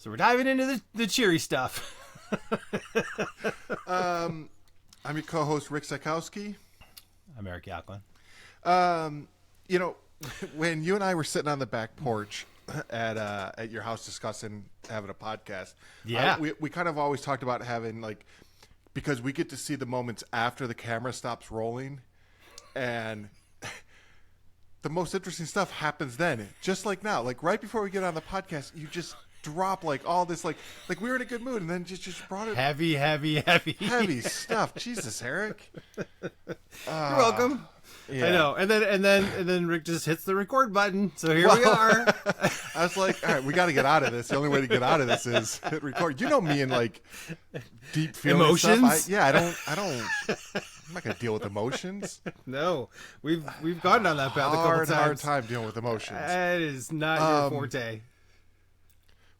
So we're diving into the cheery stuff. I'm your co-host, Rick Sikowski. I'm Eric Yacklin. When you and I were sitting on the back porch at your house discussing having a podcast, we kind of always talked about having, like, because we get to see the moments after the camera stops rolling, and the most interesting stuff happens then. Just like now, like right before we get on the podcast, you just drop like all this, like we were in a good mood, and then just brought it heavy stuff. Jesus, Eric. You're welcome. Yeah. I know, and then Rick just hits the record button. So here we are. I was like, all right, we got to get out of this. The only way to get out of this is hit record. You know me and like deep feelings emotions. Stuff. I don't. I'm not gonna deal with emotions. No, we've gone down that path a couple times. Hard time dealing with emotions. That is not your forte.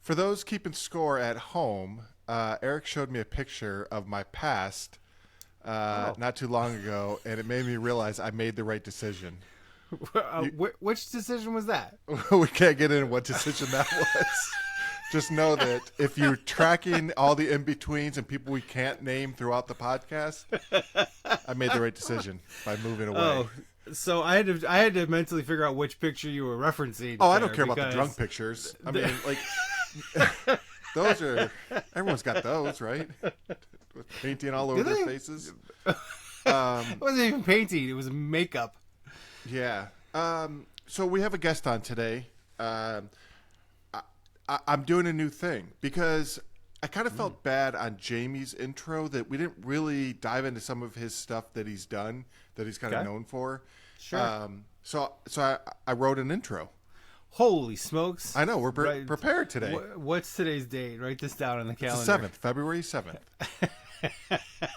For those keeping score at home, Eric showed me a picture of my past not too long ago, and it made me realize I made the right decision. Which decision was that? We can't get into what decision that was. Just know that if you're tracking all the in-betweens and people we can't name throughout the podcast, I made the right decision by moving away. Oh, so I had to mentally figure out which picture you were referencing. Oh, I don't care about the drunk pictures. I mean, like, those are, everyone's got those, right? With painting all over their faces. It wasn't even painting. It was makeup. Yeah. So we have a guest on today. I'm doing a new thing because I kind of felt bad on Jamie's intro that we didn't really dive into some of his stuff that he's done, that he's kind of known for. Sure. So I wrote an intro. Holy smokes. I know. We're prepared today. What's today's date? Write this down on the calendar. It's the 7th, February 7th.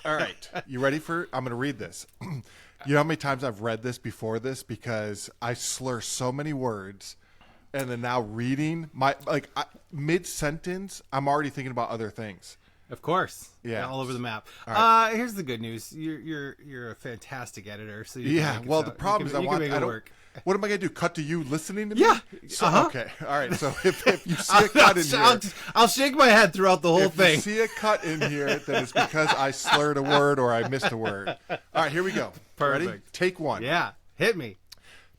All right. You ready for it? I'm going to read this. You know how many times I've read this before this? Because I slur so many words. And then now reading mid-sentence, I'm already thinking about other things. Of course. Yeah. All over the map. Right. Here's the good news. You're a fantastic editor. So the problem is what am I going to do? Cut to you listening to me? Yeah. Okay. All right. So if you see a cut in here. I'll shake my head throughout the whole thing. If you see a cut in here, then it's because I slurred a word or I missed a word. All right. Here we go. Perfect. Ready? Take one. Yeah. Hit me.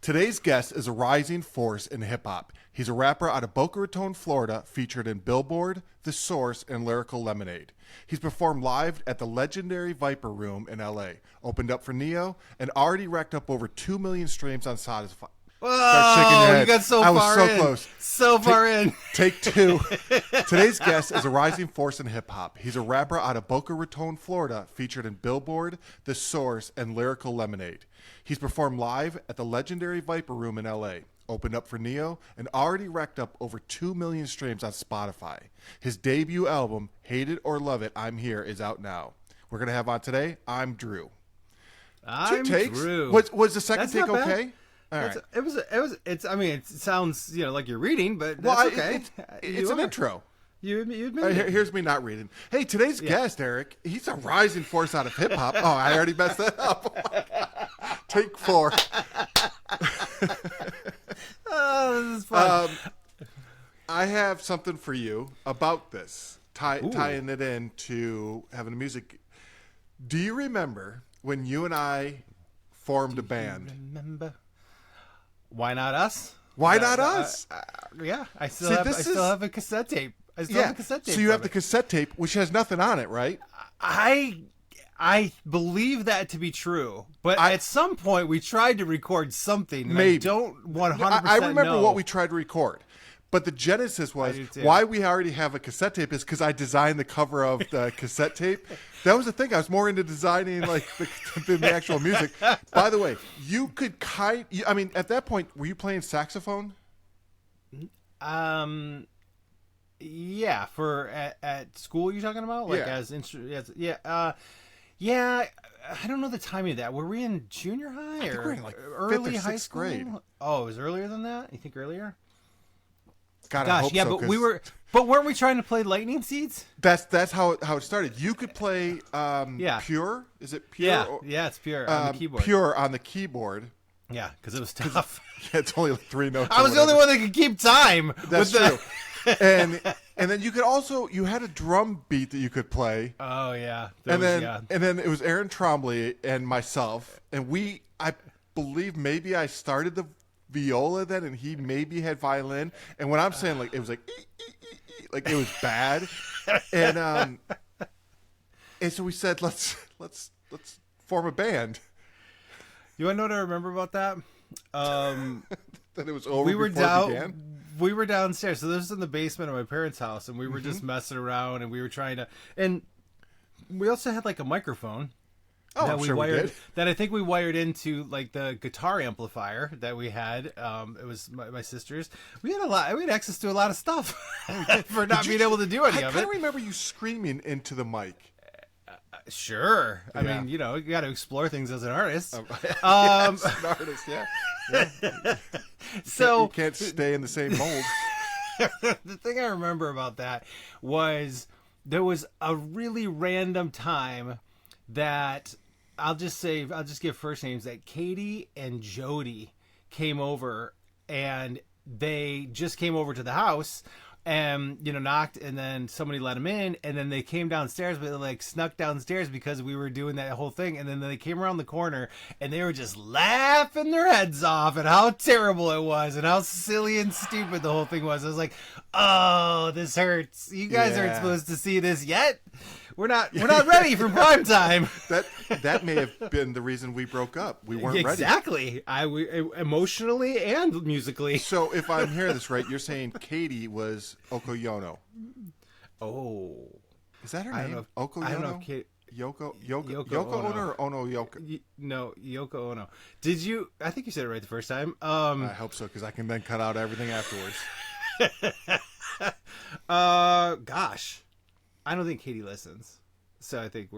Today's guest is a rising force in hip-hop. He's a rapper out of Boca Raton, Florida, featured in Billboard, The Source, and Lyrical Lemonade. He's performed live at the legendary Viper Room in L.A., opened up for Neo, and already racked up over 2 million streams on Spotify. Oh, you got so far in. I was so close. So far in. Take two. Today's guest is a rising force in hip-hop. He's a rapper out of Boca Raton, Florida, featured in Billboard, The Source, and Lyrical Lemonade. He's performed live at the legendary Viper Room in L.A., opened up for Neo, and already racked up over 2 million streams on Spotify. His debut album, Hate It or Love It, I'm Here, is out now. We're going to have on today, I'm Drew. I'm Drew. Was the second take okay? All right. It sounds, like you're reading, but that's okay. It's an intro. You admit it. Here's me not reading. Hey, today's guest, Eric, he's a rising force out of hip-hop. Oh, I already messed that up. Oh, my God. Take 4. Oh, this is fun. I have something for you about this, tying it into having a music. Do you remember when you and I formed a band? Remember? Why Not Us? Why Not Us? Yeah, I still have a cassette tape. So you have the cassette tape, which has nothing on it, right? I believe that to be true, but at some point we tried to record something. And maybe. I don't 100%. I remember what we tried to record, but the genesis was why we already have a cassette tape is because I designed the cover of the cassette tape. That was the thing. I was more into designing than the actual music. By the way, you could at that point, were you playing saxophone? Yeah, at school you're talking about, Yeah, I don't know the timing of that. Were we in junior high or we're in early 5th or high 6th school? grade? Oh, it was earlier than that? You think earlier? God, Gosh, I hope yeah, so, but weren't we trying to play Lightning Seeds? That's how it started. You could play Pure. Is it Pure? Yeah, it's Pure on the keyboard. Pure on the keyboard. Yeah, because it was tough. Yeah, it's only 3 notes. I was the only one that could keep time. That's true. and then you had a drum beat that you could play. Oh yeah. And then it was Aaron Trombley and myself, and I believe maybe I started the viola then, and he maybe had violin. And when I'm saying like it was like like it was bad, and so we said let's form a band. You want to know what I remember about that? That it was over. We were before it began? We were downstairs, so this was in the basement of my parents' house, and we were just messing around, and we were trying to, and we also had like a microphone. Oh, I'm sure we did. That I think we wired into like the guitar amplifier that we had. It was my sister's. We had access to a lot of stuff for not being able to do any of it. I kind of remember you screaming into the mic. Sure. I mean, you got to explore things as an artist. Yes, an artist, yeah. So you can't stay in the same mold. The thing I remember about that was there was a really random time that I'll just give first names, that Katie and Jody came over, and they just came over to the house and knocked, and then somebody let them in, and then they came downstairs, but they like snuck downstairs because we were doing that whole thing, and then they came around the corner and they were just laughing their heads off at how terrible it was and how silly and stupid the whole thing was. I was like, oh, this hurts. You guys aren't supposed to see this yet. We're not ready for prime time. That may have been the reason we broke up. We weren't ready. Exactly. Emotionally and musically. So if I'm hearing this right, you're saying Katie was Okoyono. Oh. Is that her name? Okoyono? I don't know if Katie... Yoko Ono or Ono Yoko? No, Yoko Ono. Did you... I think you said it right the first time. I hope so, because I can then cut out everything afterwards. Gosh. I don't think Katie listens, so I think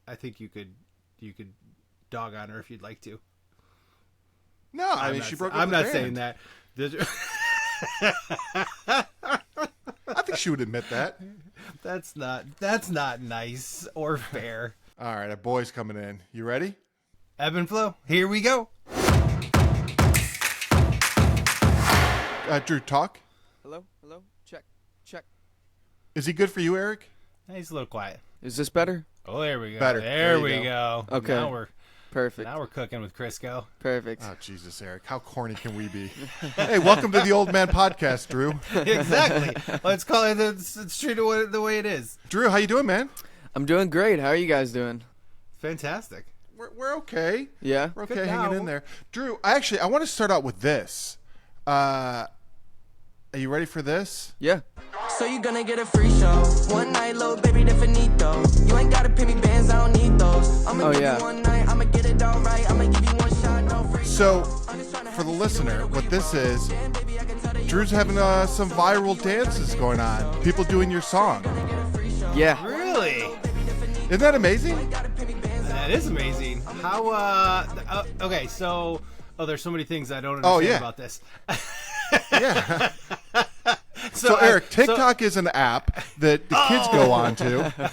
I think you could dog on her if you'd like to. No, I mean she broke up. I'm the not band. saying that. I think she would admit that. That's not nice or fair. All right, a boy's coming in. You ready? Ebb and flow. Here we go. Drew, talk. Hello. Check. Is he good for you, Eric? He's a little quiet. Is this better? Oh, there we go. Better. There we go. Okay. Now we're cooking with Crisco. Perfect. Oh, Jesus, Eric. How corny can we be? Hey, welcome to the Old Man Podcast, Drew. Exactly. Let's call it, let's treat it the way it is. Drew, how you doing, man? I'm doing great. How are you guys doing? Fantastic. We're okay. Yeah? We're okay hanging in there. Drew, I want to start out with this. Are you ready for this? Yeah. So you gonna get a free show. One night, little baby, definito. You ain't gotta pay me bands, I don't need those. I'ma give you one night, I'ma get it all right. I'ma give you one shot, no free. So, for the listener, what this is, Drew's having some viral dances going on. People doing your song. Yeah. Really? Isn't that amazing? That is amazing. How, okay, so, there's so many things I don't understand about this. Yeah. So Eric, TikTok is an app that the kids go on to.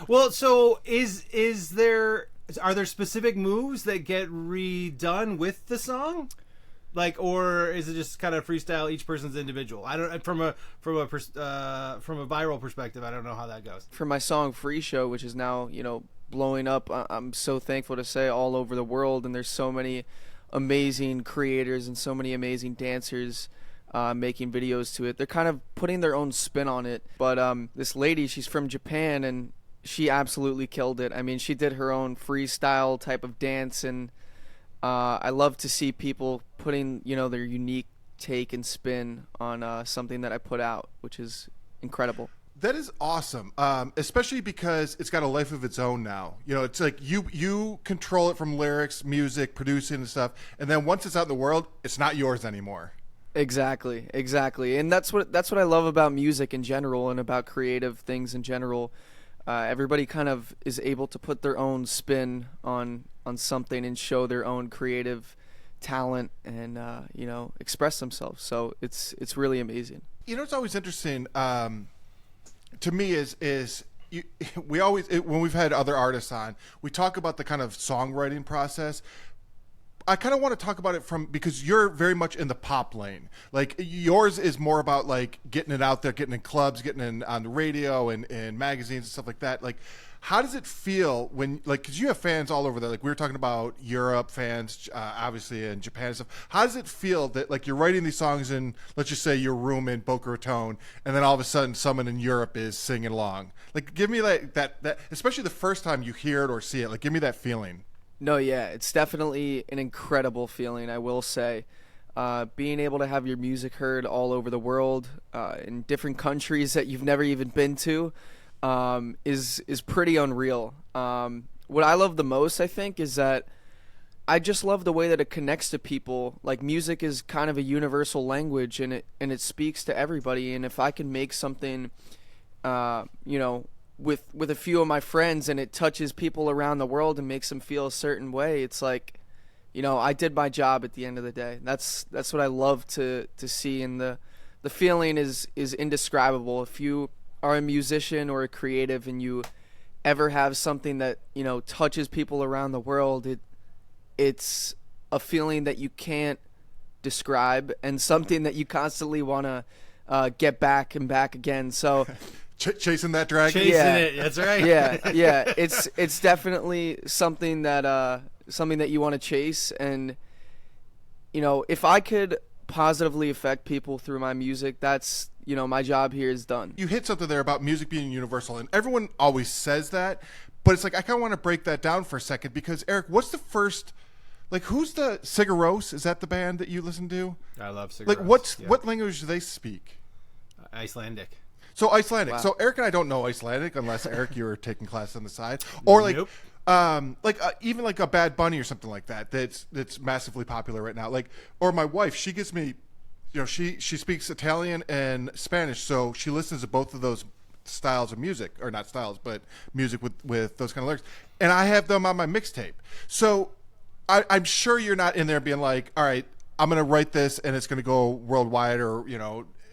Well, so are there specific moves that get redone with the song? Like, or is it just kind of freestyle? Each person's individual. I don't from a viral perspective. I don't know how that goes. For my song "Free Show," which is now blowing up, I'm so thankful to say all over the world, and there's so many amazing creators and so many amazing dancers making videos to it. They're kind of putting their own spin on it. But this lady, she's from Japan, and she absolutely killed it. I mean, she did her own freestyle type of dance, and I love to see people putting their unique take and spin on something that I put out, which is incredible. That is awesome, especially because it's got a life of its own now. It's like you control it from lyrics, music, producing and stuff, and then once it's out in the world, it's not yours anymore. Exactly, and that's what I love about music in general and about creative things in general. Everybody kind of is able to put their own spin on something and show their own creative talent and express themselves. So it's really amazing. It's always interesting to me is we always when we've had other artists on, we talk about the kind of songwriting process. I kind of want to talk about it from, because you're very much in the pop lane. Like yours is more about like getting it out there, getting in clubs, getting in on the radio and magazines and stuff like that. Like, how does it feel when, like, because you have fans all over there. Like we were talking about Europe fans, obviously, and Japan and stuff. How does it feel that like you're writing these songs in, let's just say, your room in Boca Raton, and then all of a sudden someone in Europe is singing along? Like, give me like that, especially the first time you hear it or see it. Like, give me that feeling. No, yeah, it's definitely an incredible feeling, I will say. Being able to have your music heard all over the world, in different countries that you've never even been to, is pretty unreal. What I love the most, I think, is that I just love the way that it connects to people. Like, music is kind of a universal language, and it speaks to everybody. And if I can make something, with a few of my friends, and it touches people around the world and makes them feel a certain way, it's like, I did my job at the end of the day. That's what I love to see, and the feeling is indescribable. If you are a musician or a creative and you ever have something that touches people around the world, it's a feeling that you can't describe, and something that you constantly want to get back and back again. So chasing that dragon. Chasing it. That's right. Yeah. It's definitely something that you want to chase. And if I could positively affect people through my music, that's my job here is done. You hit something there about music being universal, and everyone always says that, but it's like I kind of want to break that down for a second, because Eric, what's the first, like, who's the Sigur Rós? Is that the band that you listen to? I love Sigur Like, Rós. what language do they speak? Icelandic. So Icelandic. Wow. So Eric and I don't know Icelandic, unless Eric, you were taking class on the side, or like, nope. Even like a Bad Bunny or something like that. That's massively popular right now. Like, or my wife, she gives me, she speaks Italian and Spanish, so she listens to both of those styles of music, or not styles, but music with those kind of lyrics, and I have them on my mixtape. So I'm sure you're not in there being like, all right, I'm going to write this and it's going to go worldwide or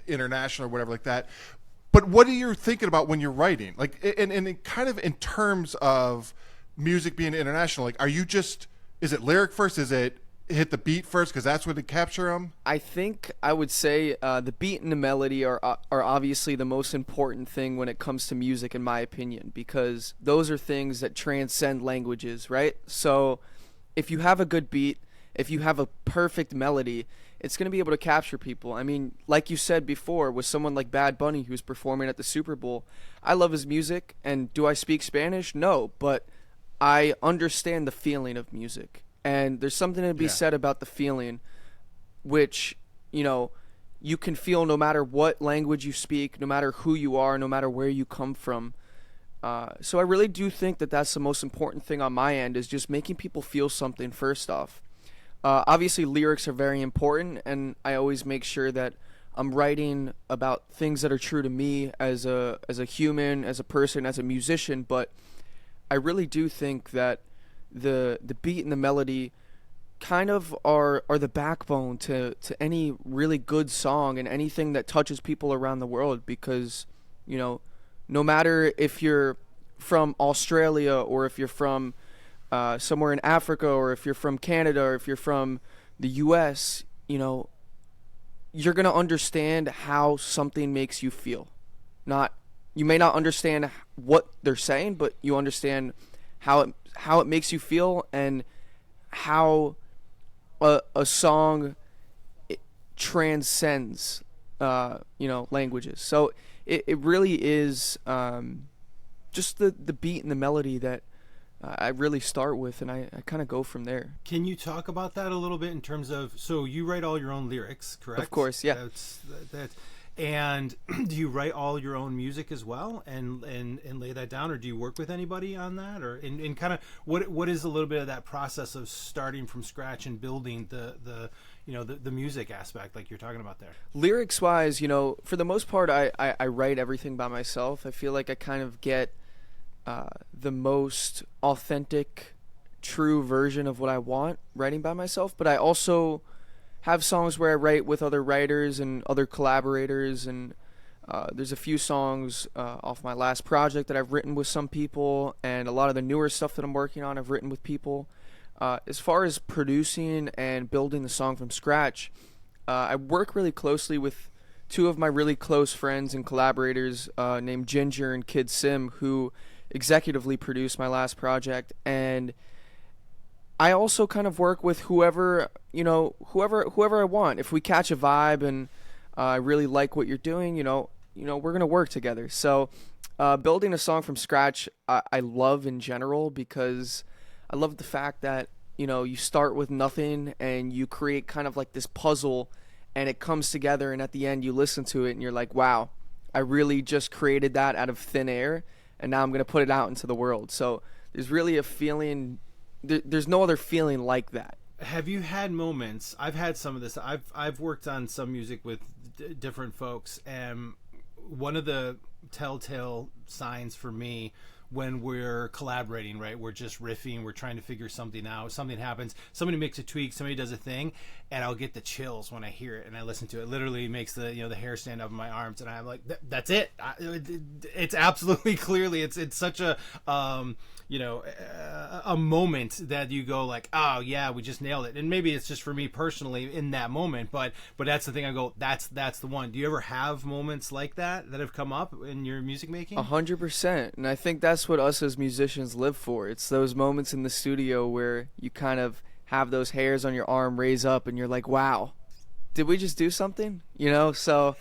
international or whatever like that. But what are you thinking about when you're writing? Like, and kind of in terms of music being international, like, is it lyric first? Is it hit the beat first, because that's what to capture them? I think I would say the beat and the melody are obviously the most important thing when it comes to music, in my opinion, because those are things that transcend languages, right? So if you have a good beat, if you have a perfect melody, it's going to be able to capture people. I mean, like you said before, with someone like Bad Bunny who's performing at the Super Bowl, I love his music, and do I speak Spanish? No, but I understand the feeling of music. And there's something to be said about the feeling, which, you can feel no matter what language you speak, no matter who you are, no matter where you come from. So I really do think that that's the most important thing on my end, is just making people feel something first off. Obviously, lyrics are very important, and I always make sure that I'm writing about things that are true to me as a human, as a person, as a musician. But I really do think that the beat and the melody kind of are the backbone to any really good song and anything that touches people around the world, because no matter if you're from Australia, or if you're from somewhere in Africa, or if you're from Canada, or if you're from the US, you're going to understand how something makes you feel. You may not understand what they're saying, but you understand how it makes you feel, and how a song transcends languages. So it really is just the beat and the melody that I really start with, and I kind of go from there. Can you talk about that a little bit in terms of, so you write all your own lyrics, correct? Of course, yeah. That's and do you write all your own music as well, and lay that down, or do you work with anybody on that, or in kind of what is a little bit of that process of starting from scratch and building the music aspect like you're talking about there? Lyrics wise, for the most part, I write everything by myself. I feel like I kind of get the most authentic, true version of what I want writing by myself, but I also have songs where I write with other writers and other collaborators, and there's a few songs off my last project that I've written with some people, and a lot of the newer stuff that I'm working on I've written with people. As far as producing and building the song from scratch, I work really closely with two of my really close friends and collaborators named Ginger and Kid Sim, who executively produced my last project. And I also kind of work with whoever I want. If we catch a vibe and I really like what you're doing, we're gonna work together. So building a song from scratch, I love in general, because I love the fact that you start with nothing and you create kind of like this puzzle, and it comes together, and at the end you listen to it and you're like, wow, I really just created that out of thin air, and now I'm gonna put it out into the world. So there's really a feeling. There's no other feeling like that. Have you had moments? I've had some of this. I've worked on some music with different folks, and one of the telltale signs for me when we're collaborating, right? We're just riffing, we're trying to figure something out. Something happens, somebody makes a tweak, somebody does a thing, and I'll get the chills when I hear it and I listen to it. It literally makes the the hair stand up on my arms, and I'm like, that's it. It's absolutely clearly it's such a a moment that you go like, oh yeah, we just nailed it. And maybe it's just for me personally in that moment, but that's the thing. I go, that's the one. Do you ever have moments like that have come up in your music making? 100%. And I think that's what us as musicians live for. It's those moments in the studio where you kind of have those hairs on your arm raise up and you're like, wow, did we just do something? So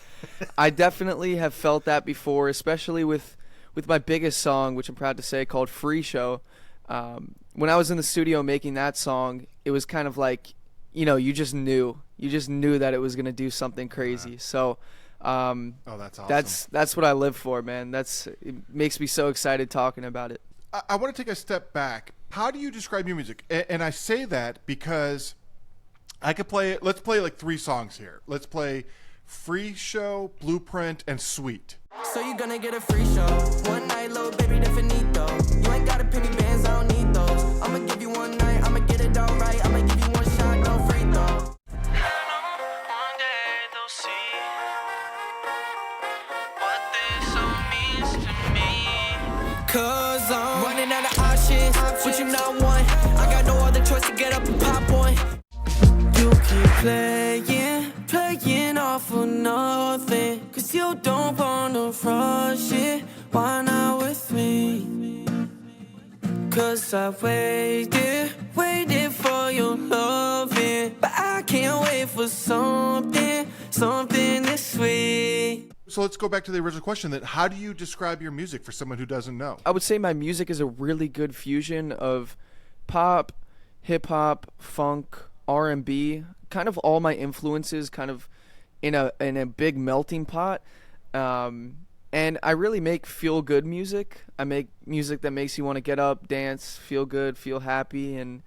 I definitely have felt that before, especially with my biggest song, which I'm proud to say, called Free Show. When I was in the studio making that song, it was kind of like, you just knew that it was going to do something crazy. So that's awesome. That's what I live for, man. It makes me so excited talking about it. I want to take a step back. How do you describe your music? And I say that because I could play it. Let's play like 3 songs here. Let's play Free Show, Blueprint, and Sweet. So you gonna get a free show. One night, little baby, definito. You ain't gotta pay me bands, I don't need those. I'ma give you one night, I'ma get it all right. I'ma give you one shot, no free throw. One day they'll see what this all means to me. Cause I'm running out of options, but you not one. I got no other choice to get up and pop one. You keep playing off of nothing. Cause you don't wanna rush it. Why not with me? Cause I waited for your loving. But I can't wait for something this sweet. So let's go back to the original question then. How do you describe your music for someone who doesn't know? I would say my music is a really good fusion of pop, hip-hop, funk, R&B, kind of all my influences kind of in a big melting pot. And I really make feel-good music. I make music that makes you want to get up, dance, feel good, feel happy. And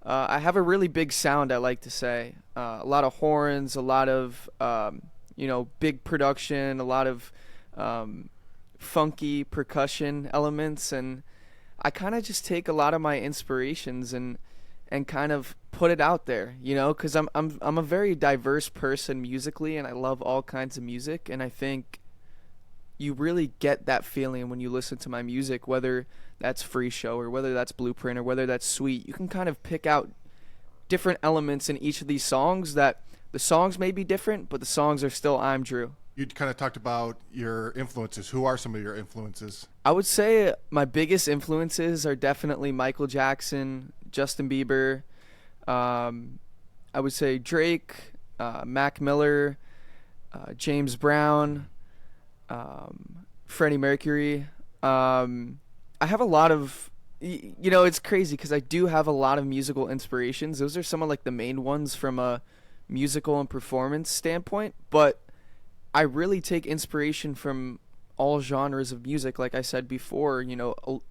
I have a really big sound, I like to say. A lot of horns, a lot of, big production, a lot of funky percussion elements. And I kind of just take a lot of my inspirations and kind of put it out there, because I'm a very diverse person musically, and I love all kinds of music. And I think you really get that feeling when you listen to my music, whether that's Free Show or whether that's Blueprint or whether that's Sweet. You can kind of pick out different elements in each of these songs that the songs may be different, but the songs are still I'm Drew. You kind of talked about your influences. Who are some of your influences? I would say my biggest influences are definitely Michael Jackson, Justin Bieber. I would say Drake, Mac Miller, James Brown, Freddie Mercury. I have a lot of, it's crazy because I do have a lot of musical inspirations. Those are some of like the main ones from a musical and performance standpoint, but I really take inspiration from all genres of music. Like I said before,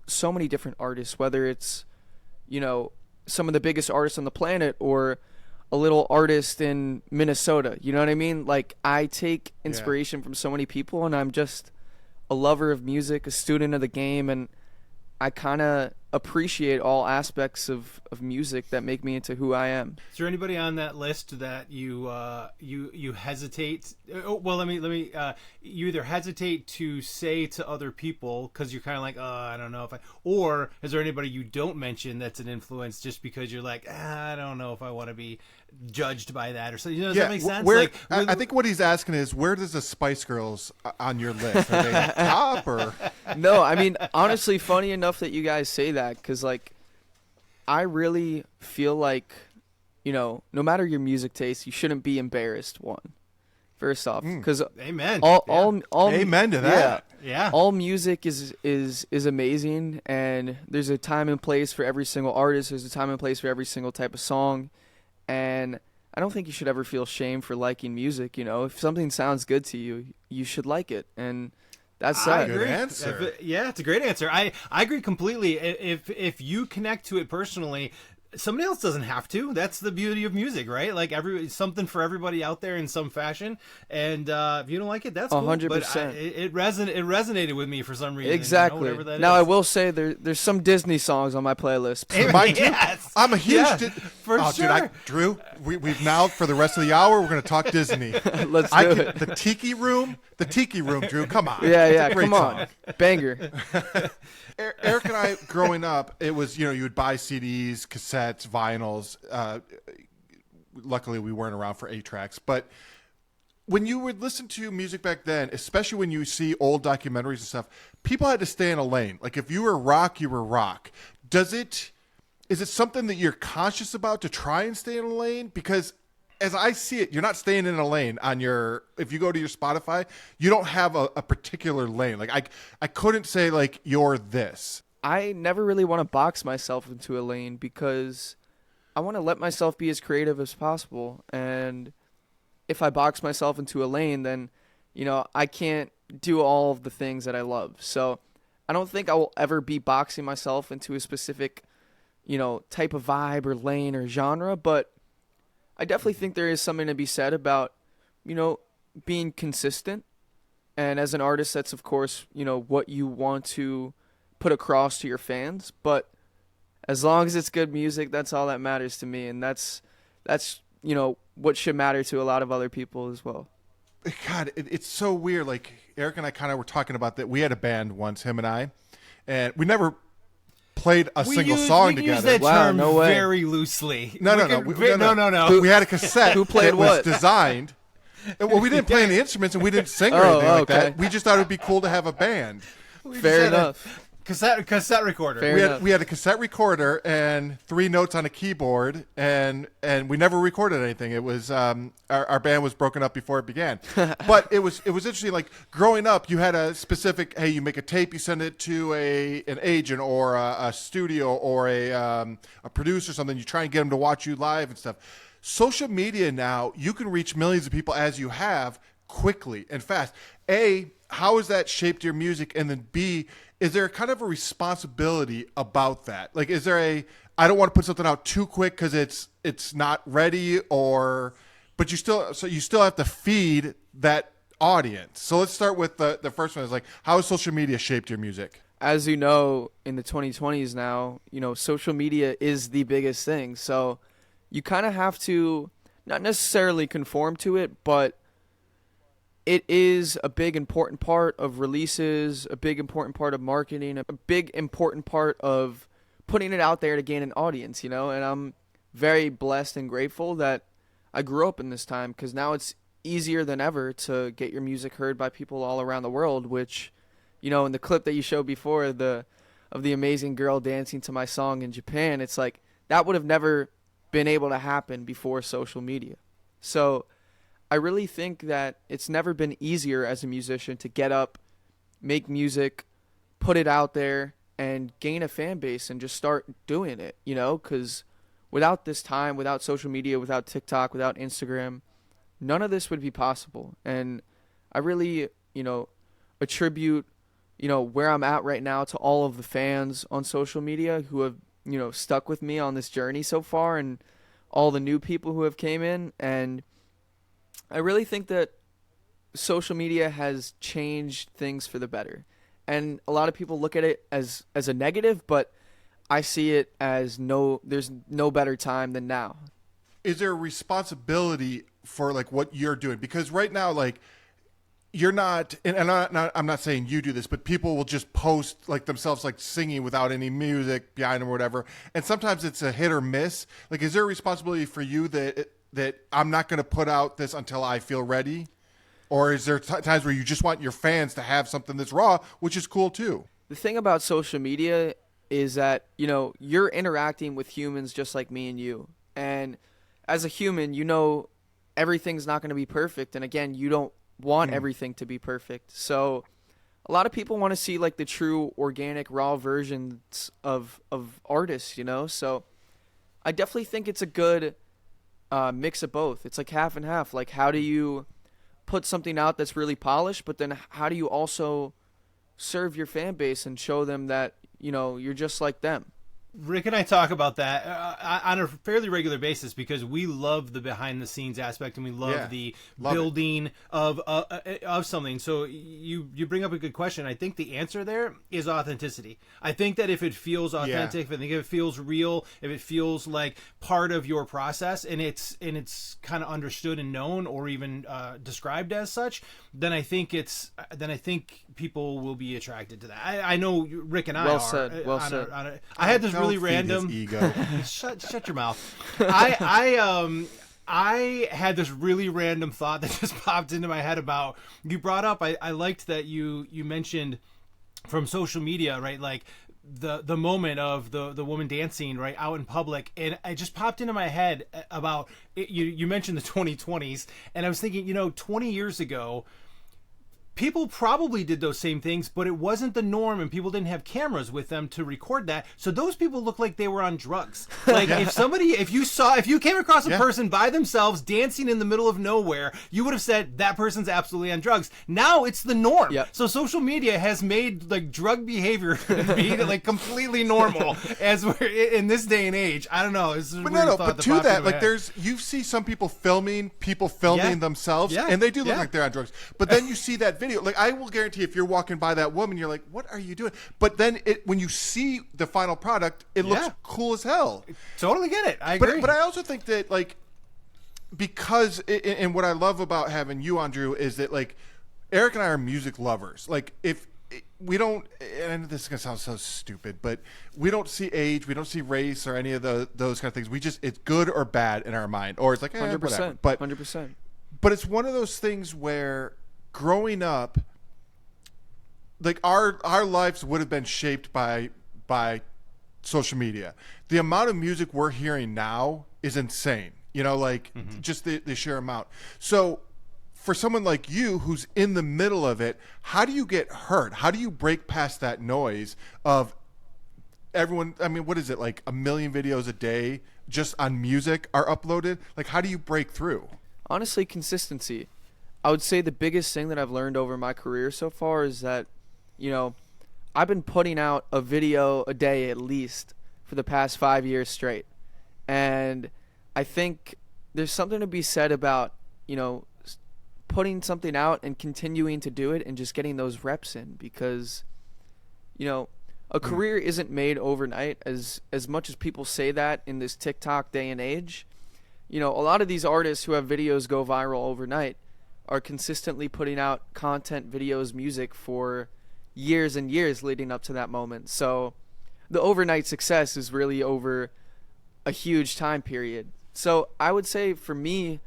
so many different artists, whether it's, some of the biggest artists on the planet or a little artist in Minnesota. You know what I mean? Like I take inspiration from so many people, and I'm just a lover of music, a student of the game, and I kind of appreciate all aspects of music that make me into who I am. Is there anybody on that list that you hesitate? Well, let me. You either hesitate to say to other people because you're kind of like, oh, I don't know if I. Or is there anybody you don't mention that's an influence just because you're like, I don't know if I want to be judged by that or something? Does that make sense? I think what he's asking is, where does the Spice Girls on your list? Are they at top or? No, I mean, honestly, funny enough that you guys say that, because like, I really feel like, no matter your music taste, you shouldn't be embarrassed. First off, because amen, all amen to that. Yeah. All music is amazing, and there's a time and place for every single artist. There's a time and place for every single type of song, and I don't think you should ever feel shame for liking music. If something sounds good to you, you should like it, and that's that. Good answer. Yeah, it's a great answer. I agree completely. If you connect to it personally, somebody else doesn't have to. That's the beauty of music, right? Like something for everybody out there in some fashion. And if you don't like it, that's cool. 100%. But it resonated with me for some reason. Exactly. Whatever that now is. I will say there's some Disney songs on my playlist. Mine too. Yes. I'm a huge for sure. Dude, Drew, we've now for the rest of the hour we're going to talk Disney. Let's do it. The Tiki Room, Drew. Come on. Yeah, It's a great come song. on, banger. Eric and I, growing up, it was, you would buy CDs, cassettes, vinyls. Luckily, we weren't around for 8-tracks. But when you would listen to music back then, especially when you see old documentaries and stuff, people had to stay in a lane. Like, if you were rock, you were rock. Is it something that you're conscious about to try and stay in a lane? Because as I see it, you're not staying in a lane if you go to your Spotify, you don't have a particular lane. Like I couldn't say like you're this. I never really want to box myself into a lane because I want to let myself be as creative as possible. And if I box myself into a lane, then, I can't do all of the things that I love. So I don't think I will ever be boxing myself into a specific, type of vibe or lane or genre, but I definitely think there is something to be said about, being consistent. And as an artist, that's, of course, what you want to put across to your fans. But as long as it's good music, that's all that matters to me. And that's what should matter to a lot of other people as well. God, it's so weird. Like, Eric and I kind of were talking about that. We had a band once, him and I, and we never played a single song together. We use that term very loosely. No. We had a cassette. Who played that what? Was designed. Well, we didn't play any instruments and we didn't sing or anything like that. We just thought it'd be cool to have a band. Fair enough. Cassette recorder. We had a cassette recorder and 3 notes on a keyboard, and we never recorded anything. It was our band was broken up before it began. But it was interesting. Like, growing up, you had a specific. Hey, you make a tape, you send it to an agent or a studio or a producer or something. You try and get them to watch you live and stuff. Social media now, you can reach millions of people as you have quickly and fast. A, how has that shaped your music? And then B, is there kind of a responsibility about that? Like, is there I don't want to put something out too quick because it's not ready, but you still have to feed that audience. So let's start with the first one. Is like, how has social media shaped your music? As you know, in the 2020s now, social media is the biggest thing. So you kind of have to not necessarily conform to it, but it is a big important part of releases, a big important part of marketing, a big important part of putting it out there to gain an audience, And I'm very blessed and grateful that I grew up in this time, because now it's easier than ever to get your music heard by people all around the world, which, in the clip that you showed before of the amazing girl dancing to my song in Japan, it's like that would have never been able to happen before social media. So I really think that it's never been easier as a musician to get up, make music, put it out there, and gain a fan base and just start doing it, because without this time, without social media, without TikTok, without Instagram, none of this would be possible. And I really, attribute, where I'm at right now to all of the fans on social media who have, stuck with me on this journey so far, and all the new people who have came in. And I really think that social media has changed things for the better. And a lot of people look at it as a negative, but I see it as there's no better time than now. Is there a responsibility for like what you're doing? Because right now, like, you're not, and I'm not saying you do this, but people will just post like themselves like singing without any music behind them or whatever. And sometimes it's a hit or miss. Like, is there a responsibility for you that I'm not going to put out this until I feel ready? Or is there times where you just want your fans to have something that's raw, which is cool too? The thing about social media is that, you know, you're interacting with humans just like me and you. And as a human, you know, everything's not going to be perfect. And again, you don't want everything to be perfect. So a lot of people want to see like the true organic raw versions of artists, you know? So I definitely think it's a good mix of both. It's like half and half. Like, how do you put something out that's really polished, but then how do you also serve your fan base and show them that, you know, you're just like them? Rick and I talk about that on a fairly regular basis because we love the behind the scenes aspect and we love the building of something. So you bring up a good question. I think the answer there is authenticity. I think that if it feels authentic, if it feels real, if it feels like part of your process and it's kind of understood and known or even described as such, then I think people will be attracted to that. I know Rick and I well are. Said. Well said. I had this really feed random his ego. shut your mouth. I had this really random thought that just popped into my head about you brought up. I liked that you mentioned from social media, right? Like the moment of the woman dancing right out in public, and it just popped into my head about you mentioned the 2020s, and I was thinking, you know, 20 years ago people probably did those same things, but it wasn't the norm and people didn't have cameras with them to record that. So those people looked like they were on drugs. Like if you came across a person by themselves dancing in the middle of nowhere, you would have said that person's absolutely on drugs. Now it's the norm. Yep. So social media has made like drug behavior be like completely normal as we're in this day and age. I don't know. But to that, like you see some people filming themselves and they do look like they're on drugs. But then you see that video, like I will guarantee if you're walking by that woman, you're like, what are you doing? But then when you see the final product, it looks cool as hell. Totally get it. I agree. But I also think that like, because and what I love about having you on, Drew, is that like Eric and I are music lovers. Like if we don't, and this is gonna sound so stupid, but we don't see age, we don't see race or any of those kind of things. We just, it's good or bad in our mind, or it's like 100%. Whatever. But 100%. But it's one of those things where growing up, like our lives would have been shaped by social media. The amount of music we're hearing now is insane. You know, like just the sheer amount. So for someone like you who's in the middle of it, how do you get heard? How do you break past that noise of everyone? I mean, what is it, like 1 million videos a day just on music are uploaded? Like, how do you break through? Honestly, consistency. I would say the biggest thing that I've learned over my career so far is that, you know, I've been putting out a video a day at least for the past 5 years straight. And I think there's something to be said about, you know, putting something out and continuing to do it and just getting those reps in, because, you know, a career isn't made overnight as much as people say that in this TikTok day and age. You know, a lot of these artists who have videos go viral overnight are consistently putting out content, videos, music for years and years leading up to that moment. So the overnight success is really over a huge time period. So I would say for me,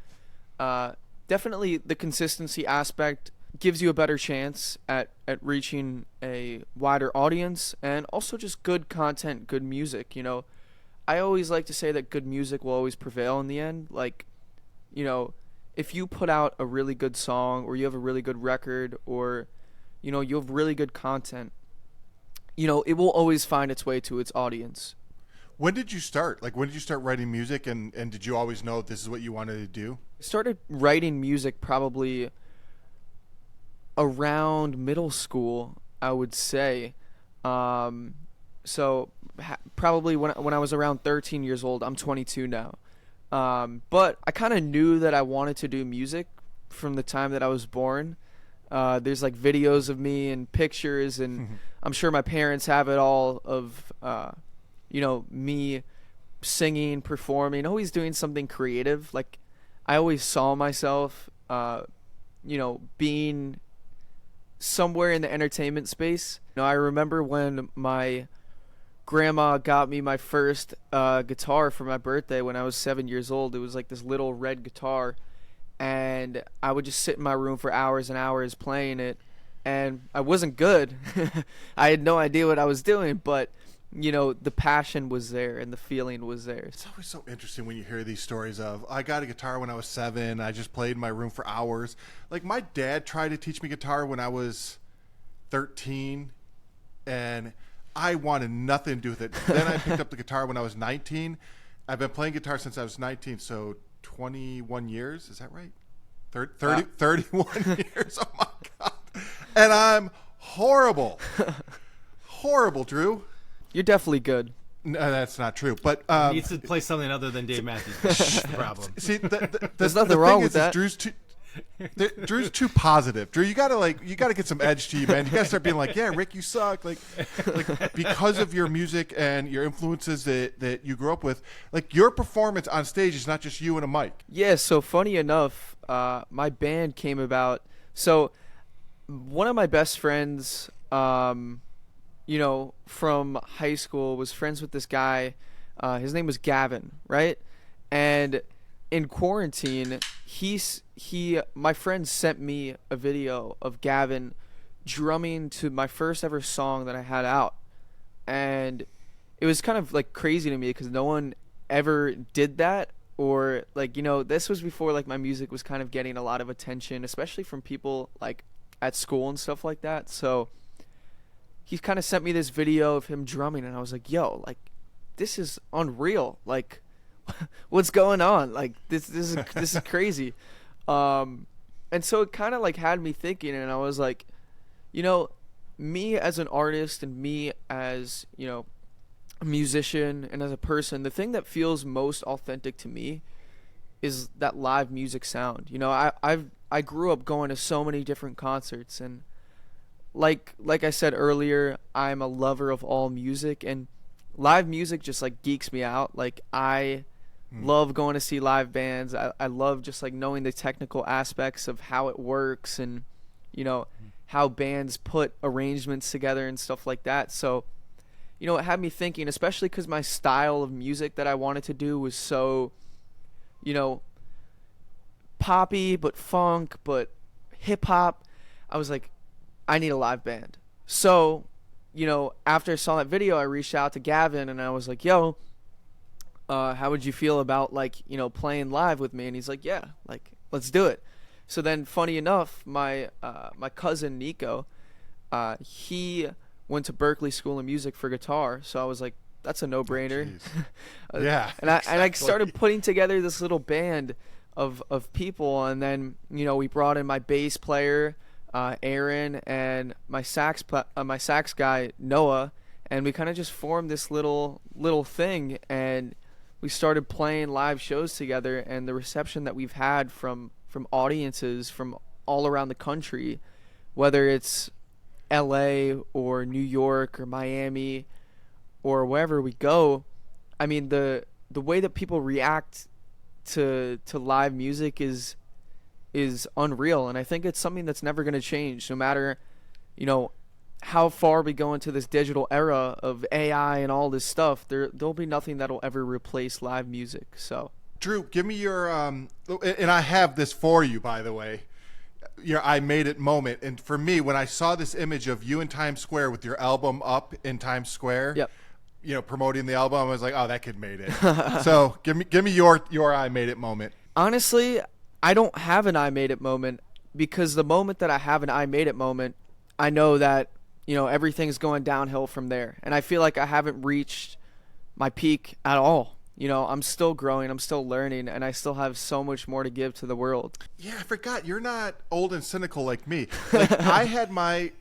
definitely the consistency aspect gives you a better chance at reaching a wider audience, and also just good content, good music. You know, I always like to say that good music will always prevail in the end. Like, you know, if you put out a really good song, or you have a really good record, or, you know, you have really good content, you know, it will always find its way to its audience. When did you start? Like, when did you start writing music, and did you always know this is what you wanted to do? I started writing music probably around middle school, I would say. So probably when I was around 13 years old. I'm 22 now. But I kind of knew that I wanted to do music from the time that I was born. There's like videos of me and pictures, and I'm sure my parents have it all of, me singing, performing, always doing something creative. Like, I always saw myself, being somewhere in the entertainment space. I remember when my grandma got me my first guitar for my birthday when I was 7 years old. It was like this little red guitar, and I would just sit in my room for hours and hours playing it, and I wasn't good. I had no idea what I was doing, but the passion was there and the feeling was there. It's always so interesting when you hear these stories of, I got a guitar when I was 7. I just played in my room for hours. Like, my dad tried to teach me guitar when I was 13, and I wanted nothing to do with it. Then I picked up the guitar when I was 19. I've been playing guitar since I was 19, so 21 years. Is that right? 31 years. Oh, my God. And I'm horrible. Horrible, Drew. You're definitely good. No, that's not true. But he needs to play something other than Dave Matthews. That's the problem. See, there's nothing wrong with that. Drew's too positive. Drew, you gotta get some edge to you, man. You gotta start being like, yeah, Rick, you suck. Like because of your music and your influences that you grew up with, like, your performance on stage is not just you and a mic. Yeah. So funny enough, my band came about. So one of my best friends, from high school, was friends with this guy. His name was Gavin, right? And in quarantine, my friend sent me a video of Gavin drumming to my first ever song that I had out. And it was kind of like crazy to me because no one ever did that, or like, this was before like my music was kind of getting a lot of attention, especially from people like at school and stuff like that. So he kind of sent me this video of him drumming, and I was like, yo, like, this is unreal. Like, what's going on? Like, this is crazy. And so it kind of like had me thinking, and I was like, me as an artist and me as, a musician and as a person, the thing that feels most authentic to me is that live music sound. I grew up going to so many different concerts, and like I said earlier, I'm a lover of all music, and live music just like geeks me out. Like, I love going to see live bands. I love just like knowing the technical aspects of how it works, and how bands put arrangements together and stuff like that. So it had me thinking, especially because my style of music that I wanted to do was so poppy but funk but hip hop. I was like, I need a live band. So, after I saw that video, I reached out to Gavin and I was like, yo, how would you feel about like, playing live with me? And he's like, yeah, like, let's do it. So then, funny enough, my cousin Nico, he went to Berklee School of Music for guitar. So I was like, that's a no-brainer. Yeah. And I started putting together this little band of people, and then, we brought in my bass player, Aaron, and my sax guy Noah, and we kind of just formed this little thing, and we started playing live shows together. And the reception that we've had from audiences from all around the country, whether it's LA or New York or Miami or wherever we go, I mean, the way that people react to live music is unreal, and I think it's something that's never going to change, no matter how far we go into this digital era of AI and all this stuff. There'll be nothing that'll ever replace live music. So Drew, give me your and I have this for you, by the way, your I made it moment. And for me, when I saw this image of you in Times Square with your album up in Times Square, yep, promoting the album, I was like, oh, that kid made it. So give me your I made it moment. Honestly, I don't have an I made it moment, because the moment that I have an I made it moment, I know that, everything's going downhill from there. And I feel like I haven't reached my peak at all. I'm still growing, I'm still learning, and I still have so much more to give to the world. Yeah, I forgot. You're not old and cynical like me. Like, I had my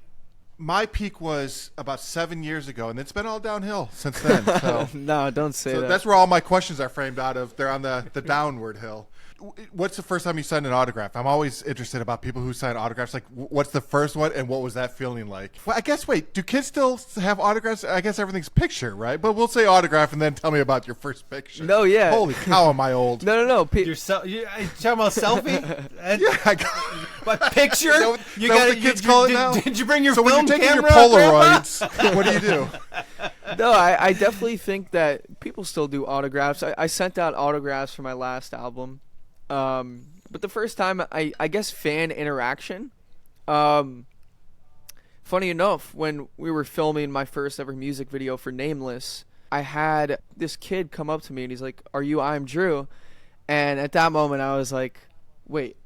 My peak was about 7 years ago, and it's been all downhill since then. So, No, don't say that. that's where all my questions are framed out of. They're on the downward hill. What's the first time you signed an autograph? I'm always interested about people who sign autographs. Like, what's the first one, and what was that feeling like? Well, I guess, wait, do kids still have autographs? I guess everything's picture, right? But we'll say autograph, and then tell me about your first picture. No, yeah. Holy cow, am I old? No. You're talking about selfie? Yeah, But picture? Is that what the kids call it now? Did you bring your So when film you're taking your camera, Grandpa? Polaroids, what do you do? No, I definitely think that people still do autographs. I sent out autographs for my last album. But the first time, I guess fan interaction. Funny enough, when we were filming my first ever music video for Nameless, I had this kid come up to me and he's like, "Are you I'm Drew?" And at that moment I was like, wait,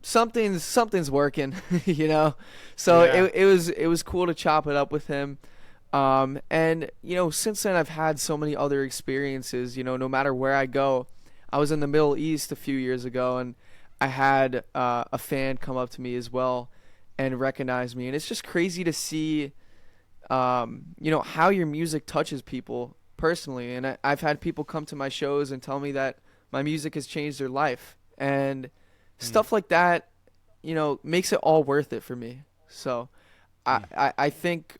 something's working, you know? So Yeah. it was cool to chop it up with him. And you know, since then I've had so many other experiences, you know, no matter where I go. I was in the Middle East a few years ago, and I had a fan come up to me as well and recognize me. And it's just crazy to see, you know, how your music touches people personally. And I've had people come to my shows and tell me that my music has changed their life. And stuff like that, you know, makes it all worth it for me. So I think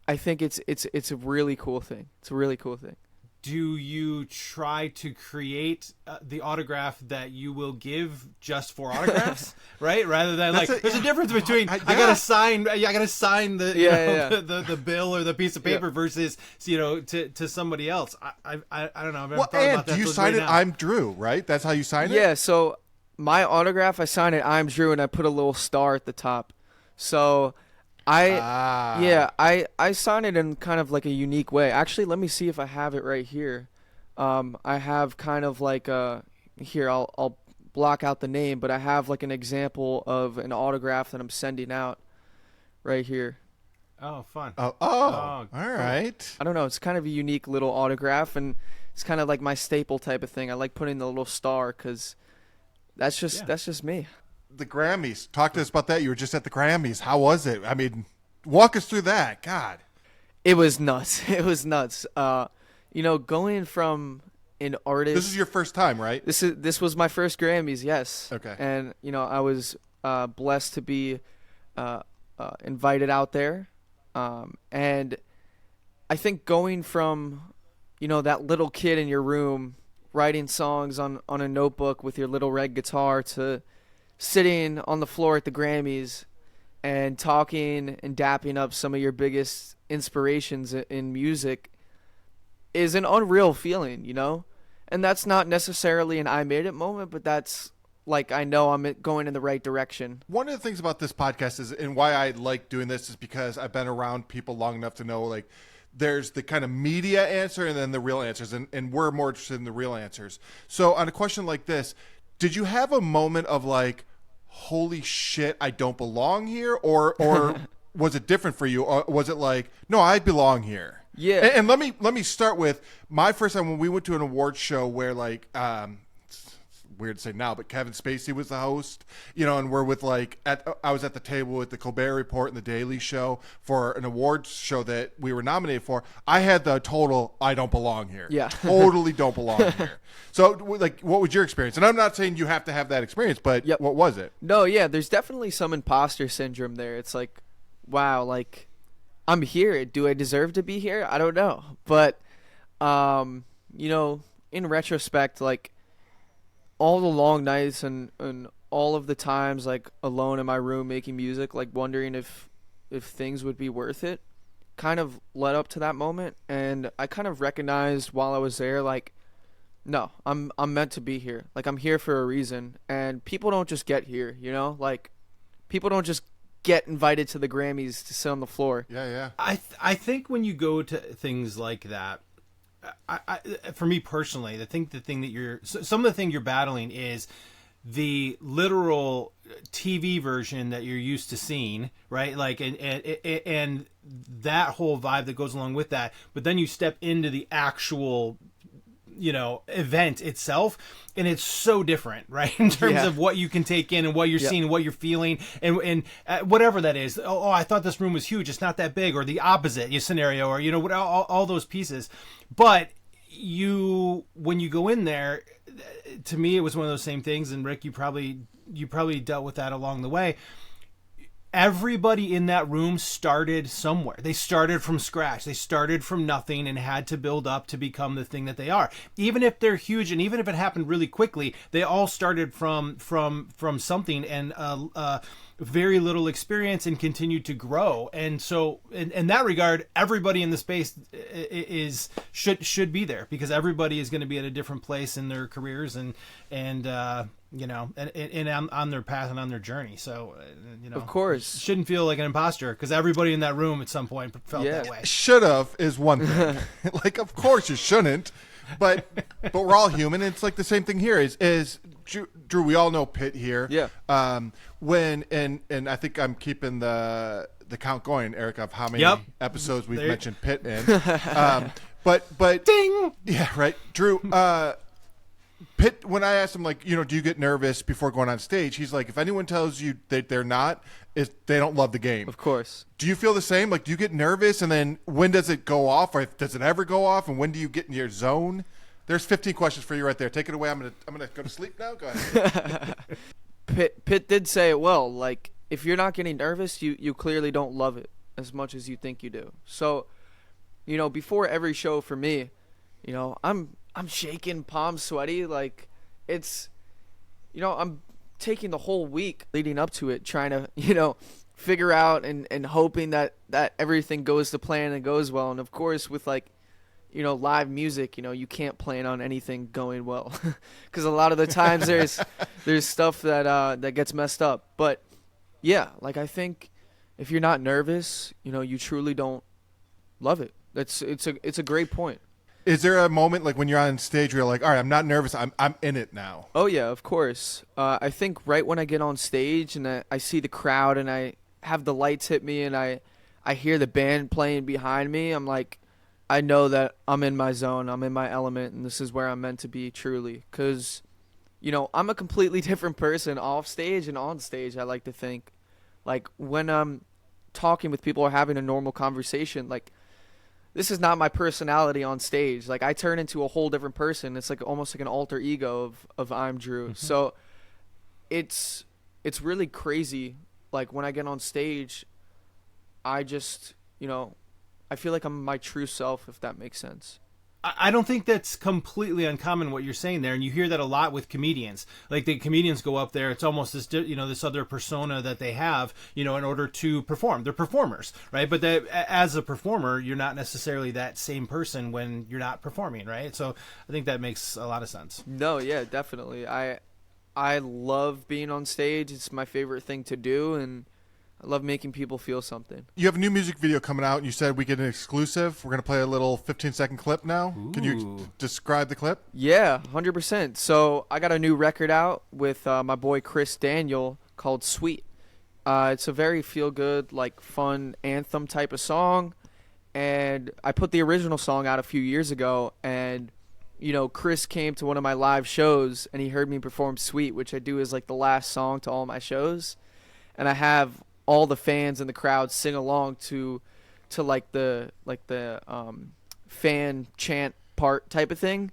it's a really cool thing. It's a really cool thing. Do you try to create the autograph that you will give just for autographs, right? Rather than there's a difference between I gotta sign the the bill or the piece of paper versus to somebody else. I don't know. I've never thought about that. Do you sign it? I'm Drew, right? That's how you sign it. Yeah. So my autograph, I sign it I'm Drew, and I put a little star at the top. So I sign it in kind of like a unique way. Actually, let me see if I have it right here. I have kind of like here, I'll block out the name, but I have like an example of an autograph that I'm sending out right here. Oh, fun. All right. I don't know. It's kind of a unique little autograph, and it's kind of like my staple type of thing. I like putting the little star because that's just me. The Grammys. Talk to us about that. You were just at the Grammys. How was it? I mean, walk us through that. God. It was nuts. It was nuts. You know, going from an artist. This is your first time, right? This was my first Grammys, yes. Okay. And, you know, I was blessed to be invited out there. And I think going from, you know, that little kid in your room writing songs on a notebook with your little red guitar to sitting on the floor at the Grammys and talking and dapping up some of your biggest inspirations in music is an unreal feeling, you know? And that's not necessarily an I made it moment, but that's like I know I'm going in the right direction. One of the things about this podcast is, and why I like doing this, is because I've been around people long enough to know, like, there's the kind of media answer and then the real answers, and we're more interested in the real answers. So on a question like this, did you have a moment of like, holy shit, I don't belong here? Or was it different for you? Or was it like, no, I belong here? Yeah. And let me start with my first time when we went to an awards show where like, it's weird to say now, but Kevin Spacey was the host, you know, and we're with like, I was at the table with the Colbert Report and the Daily Show for an awards show that we were nominated for. I had the total, I don't belong here. Yeah. Totally don't belong here. So like, what was your experience? And I'm not saying you have to have that experience, but What was it? No, yeah, there's definitely some imposter syndrome there. It's like, wow, like, I'm here. Do I deserve to be here? I don't know. But, you know, in retrospect, like, all the long nights and all of the times, like, alone in my room making music, like, wondering if things would be worth it, kind of led up to that moment. And I kind of recognized while I was there, like, no, I'm meant to be here. Like, I'm here for a reason. And people don't just get here, you know? Like, people don't just get invited to the Grammys to sit on the floor. Yeah. I think when you go to things like that, for me personally, the thing that some of the thing you're battling is the literal TV version that you're used to seeing, right? Like, and that whole vibe that goes along with that. But then you step into the actual event itself, and it's so different, right, in terms of what you can take in and what you're seeing, what you're feeling, and whatever that is. Oh, I thought this room was huge, it's not that big, or the opposite scenario, or all those pieces. But when you go in there, to me it was one of those same things, and Rick, you probably dealt with that along the way. Everybody in that room started somewhere. They started from scratch. They started from nothing and had to build up to become the thing that they are. Even if they're huge, and even if it happened really quickly, they all started from something and very little experience and continued to grow. And so, in that regard, everybody in the space should be there, because everybody is going to be at a different place in their careers and on their path and on their journey. So, of course, shouldn't feel like an imposter, because everybody in that room at some point felt that way. Should have is one thing. Like, of course you shouldn't, but we're all human. It's like the same thing here. Is Drew? We all know Pitt here. Yeah. And I think I'm keeping the count going, Eric, of how many episodes we've mentioned Pitt in. But ding. Yeah, right, Drew. Pitt, when I asked him, like, do you get nervous before going on stage? He's like, if anyone tells you that they're not, they don't love the game. Of course. Do you feel the same? Like, do you get nervous, and then when does it go off, or does it ever go off, and when do you get in your zone? There's 15 questions for you right there. Take it away. I'm gonna go to sleep now. Go ahead. Pitt did say it well. Like, if you're not getting nervous, you clearly don't love it as much as you think you do. So, before every show for me, I'm shaking, palms sweaty. Like, it's, I'm taking the whole week leading up to it, trying to, figure out and hoping that everything goes to plan and goes well. And of course, with live music, you can't plan on anything going well, because a lot of the times there's stuff that gets messed up. But yeah, like, I think if you're not nervous, you truly don't love it. It's a great point. Is there a moment, like, when you're on stage where you're like, all right, I'm not nervous, I'm in it now? Oh, yeah, of course. I think right when I get on stage and I see the crowd and I have the lights hit me and I hear the band playing behind me, I'm like, I know that I'm in my zone, I'm in my element, and this is where I'm meant to be truly. Because, I'm a completely different person off stage and on stage, I like to think. Like, when I'm talking with people or having a normal conversation, like, this is not my personality on stage. Like, I turn into a whole different person. It's like almost like an alter ego of I'm Drew. Mm-hmm. So it's really crazy. Like, when I get on stage, I just, I feel like I'm my true self, if that makes sense. I don't think that's completely uncommon what you're saying there, and you hear that a lot with comedians. Like, the comedians go up there, it's almost this, this other persona that they have, in order to perform. They're performers, right? But as a performer, you're not necessarily that same person when you're not performing, right? So I think that makes a lot of sense. No, yeah, definitely. I love being on stage. It's my favorite thing to do, and I love making people feel something. You have a new music video coming out, and you said we get an exclusive. We're going to play a little 15-second clip now. Ooh. Can you describe the clip? Yeah, 100%. So I got a new record out with my boy Chris Daniel called Sweet. It's a very feel-good, like, fun anthem type of song. And I put the original song out a few years ago, and, Chris came to one of my live shows, and he heard me perform Sweet, which I do as, like, the last song to all my shows. And I have all the fans in the crowd sing along to the fan chant part type of thing.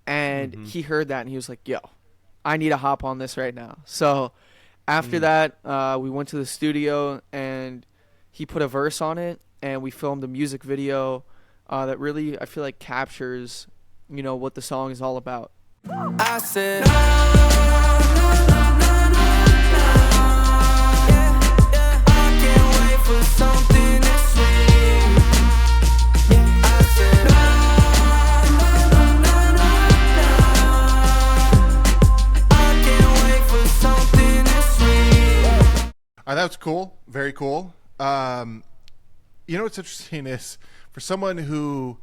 And he heard that and he was like, yo, I need to hop on this right now. So after that, we went to the studio and he put a verse on it, and we filmed a music video that really, I feel like, captures, what the song is all about. I said, for something that's sweet. I said, I can't wait for something that's sweet. That was cool. Very cool. What's interesting is, for someone who,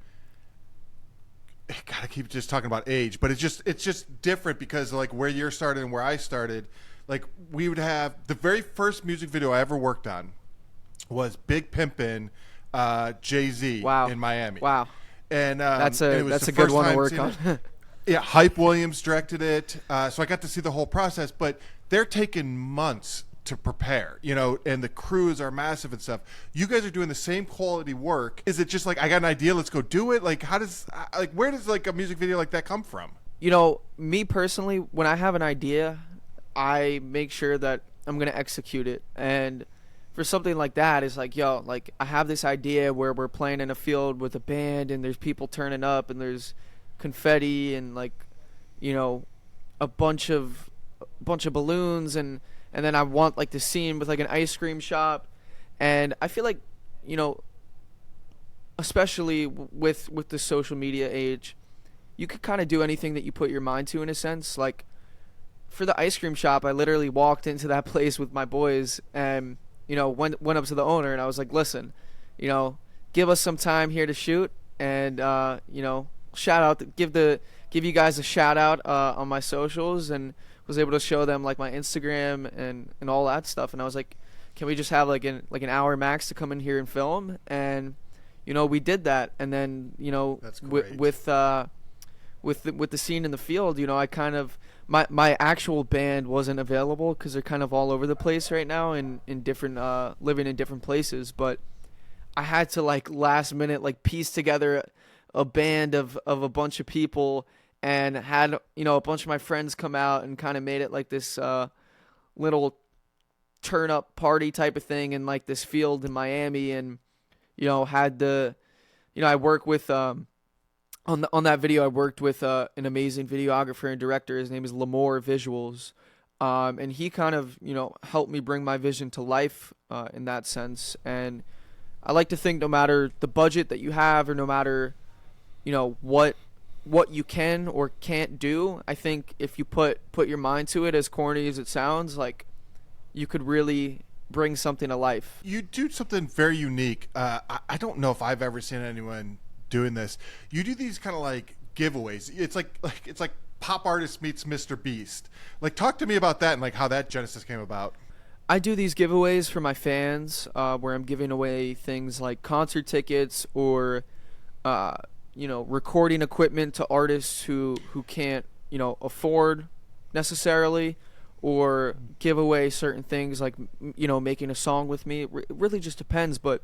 gotta keep just talking about age, but it's just different because, like, where you started and where I started, like, we would have the very first music video I ever worked on was Big Pimpin' Jay-Z in Miami. Wow. And that's a good one to work on. Yeah, Hype Williams directed it, so I got to see the whole process. But they're taking months to prepare, and the crews are massive and stuff. You guys are doing the same quality work. Is it just like, I got an idea, let's go do it? Like, where does like a music video like that come from? Me personally, when I have an idea, I make sure that I'm going to execute it. And for something like that, it's like, I have this idea where we're playing in a field with a band and there's people turning up and there's confetti and like, a bunch of balloons and then I want like the scene with like an ice cream shop. And I feel like, especially with the social media age, you could kind of do anything that you put your mind to, in a sense. Like for the ice cream shop, I literally walked into that place with my boys and, went up to the owner and I was like, listen, give us some time here to shoot and, shout out, give you guys a shout out on my socials, and was able to show them like my Instagram and all that stuff. And I was like, can we just have like an hour max to come in here and film? And we did that. And then That's great. with the scene in the field, I kind of my actual band wasn't available because they're kind of all over the place right now in different living in different places. But I had to like last minute like piece together a band of a bunch of people, and had a bunch of my friends come out and kind of made it like this little turn up party type of thing in like this field in Miami. And had the I work with on that video I worked with an amazing videographer and director. His name is Lamore Visuals, and he kind of helped me bring my vision to life in that sense. And I like to think no matter the budget that you have, or no matter what you can or can't do, I think if you put your mind to it, as corny as it sounds, like you could really bring something to life. You do something very unique. I don't know if I've ever seen anyone doing this. You do these kind of like giveaways. It's like pop artist meets Mr. Beast. Like, talk to me about that and like how that genesis came about. I do these giveaways for my fans, where I'm giving away things like concert tickets or recording equipment to artists who can't, afford necessarily, or give away certain things like, making a song with me. It really just depends. But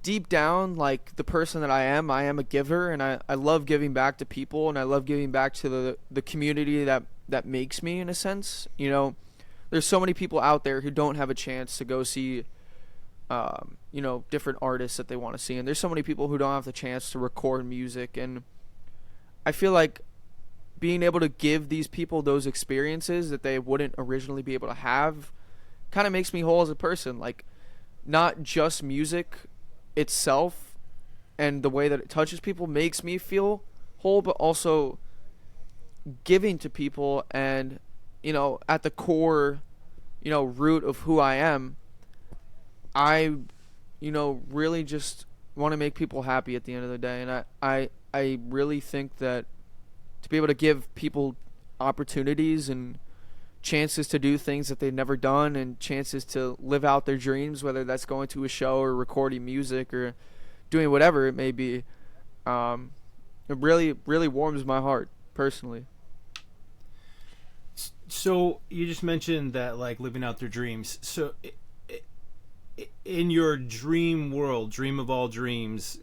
deep down, like the person that I am a giver, and I love giving back to people, and I love giving back to the community that makes me, in a sense. There's so many people out there who don't have a chance to go see different artists that they want to see, and there's so many people who don't have the chance to record music. And I feel like being able to give these people those experiences that they wouldn't originally be able to have kind of makes me whole as a person. Like, not just music itself and the way that it touches people makes me feel whole, but also giving to people and at the core root of who I am, I really just want to make people happy at the end of the day. And I really think that to be able to give people opportunities and chances to do things that they've never done, and chances to live out their dreams, whether that's going to a show or recording music or doing whatever it may be, it really, really warms my heart personally. So you just mentioned that, like, living out their dreams. So in your dream world, dream of all dreams,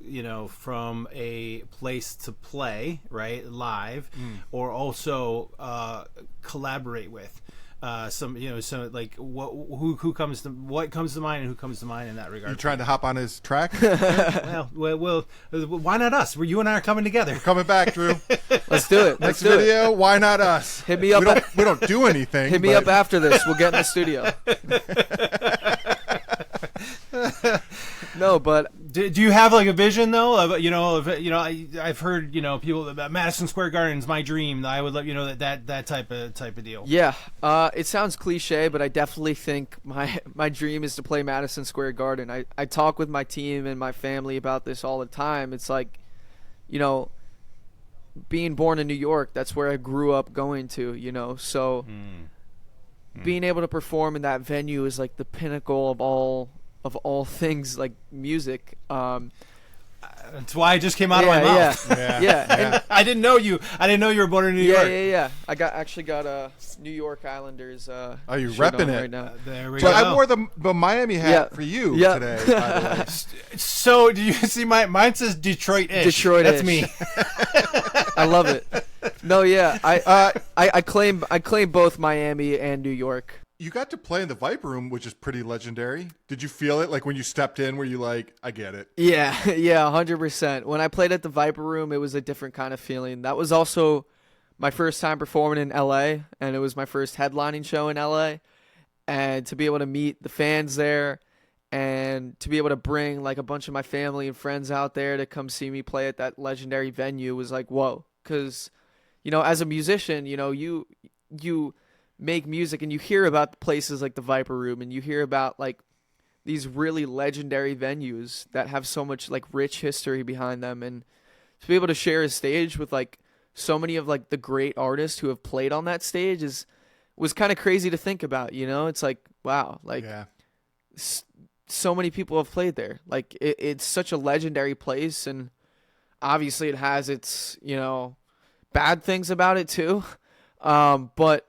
from a place to play, right, live, or also collaborate with some, so like what comes to mind, and who comes to mind in that regard? You trying to hop on his track? well, why not us? You and I are coming together. We're coming back, Drew. Let's do it. Next video, why not us? Hit me up. We don't do anything. Hit me up after this. We'll get in the studio. No, but do you have like a vision though of I've heard people about Madison Square Garden's my dream. I would love that type of deal. Yeah, it sounds cliche, but I definitely think my dream is to play Madison Square Garden. I talk with my team and my family about this all the time. It's like, being born in New York, that's where I grew up going to, so being able to perform in that venue is like the pinnacle of all things like music. That's why it just came out of my mouth. Yeah. I didn't know you. I didn't know you were born in New York. Yeah. I actually got a New York Islanders. Oh, you're shirt repping on it right now. There we But go. I wore the Miami hat for you today, by the way. So, do you see mine says Detroit-ish. Detroit-ish. That's me. I love it. No, yeah. I claim both Miami and New York. You got to play in the Viper Room, which is pretty legendary. Did you feel it? Like when you stepped in, were you like, I get it? Yeah, 100%. When I played at the Viper Room, it was a different kind of feeling. That was also my first time performing in LA, and it was my first headlining show in LA. And to be able to meet the fans there and to be able to bring like a bunch of my family and friends out there to come see me play at that legendary venue was like, whoa. Because, as a musician, you make music and you hear about places like the Viper Room and you hear about like these really legendary venues that have so much like rich history behind them, and to be able to share a stage with like so many of like the great artists who have played on that stage was kind of crazy to think about. It's like, wow, like so many people have played there. Like it's such a legendary place, and obviously it has its bad things about it too, but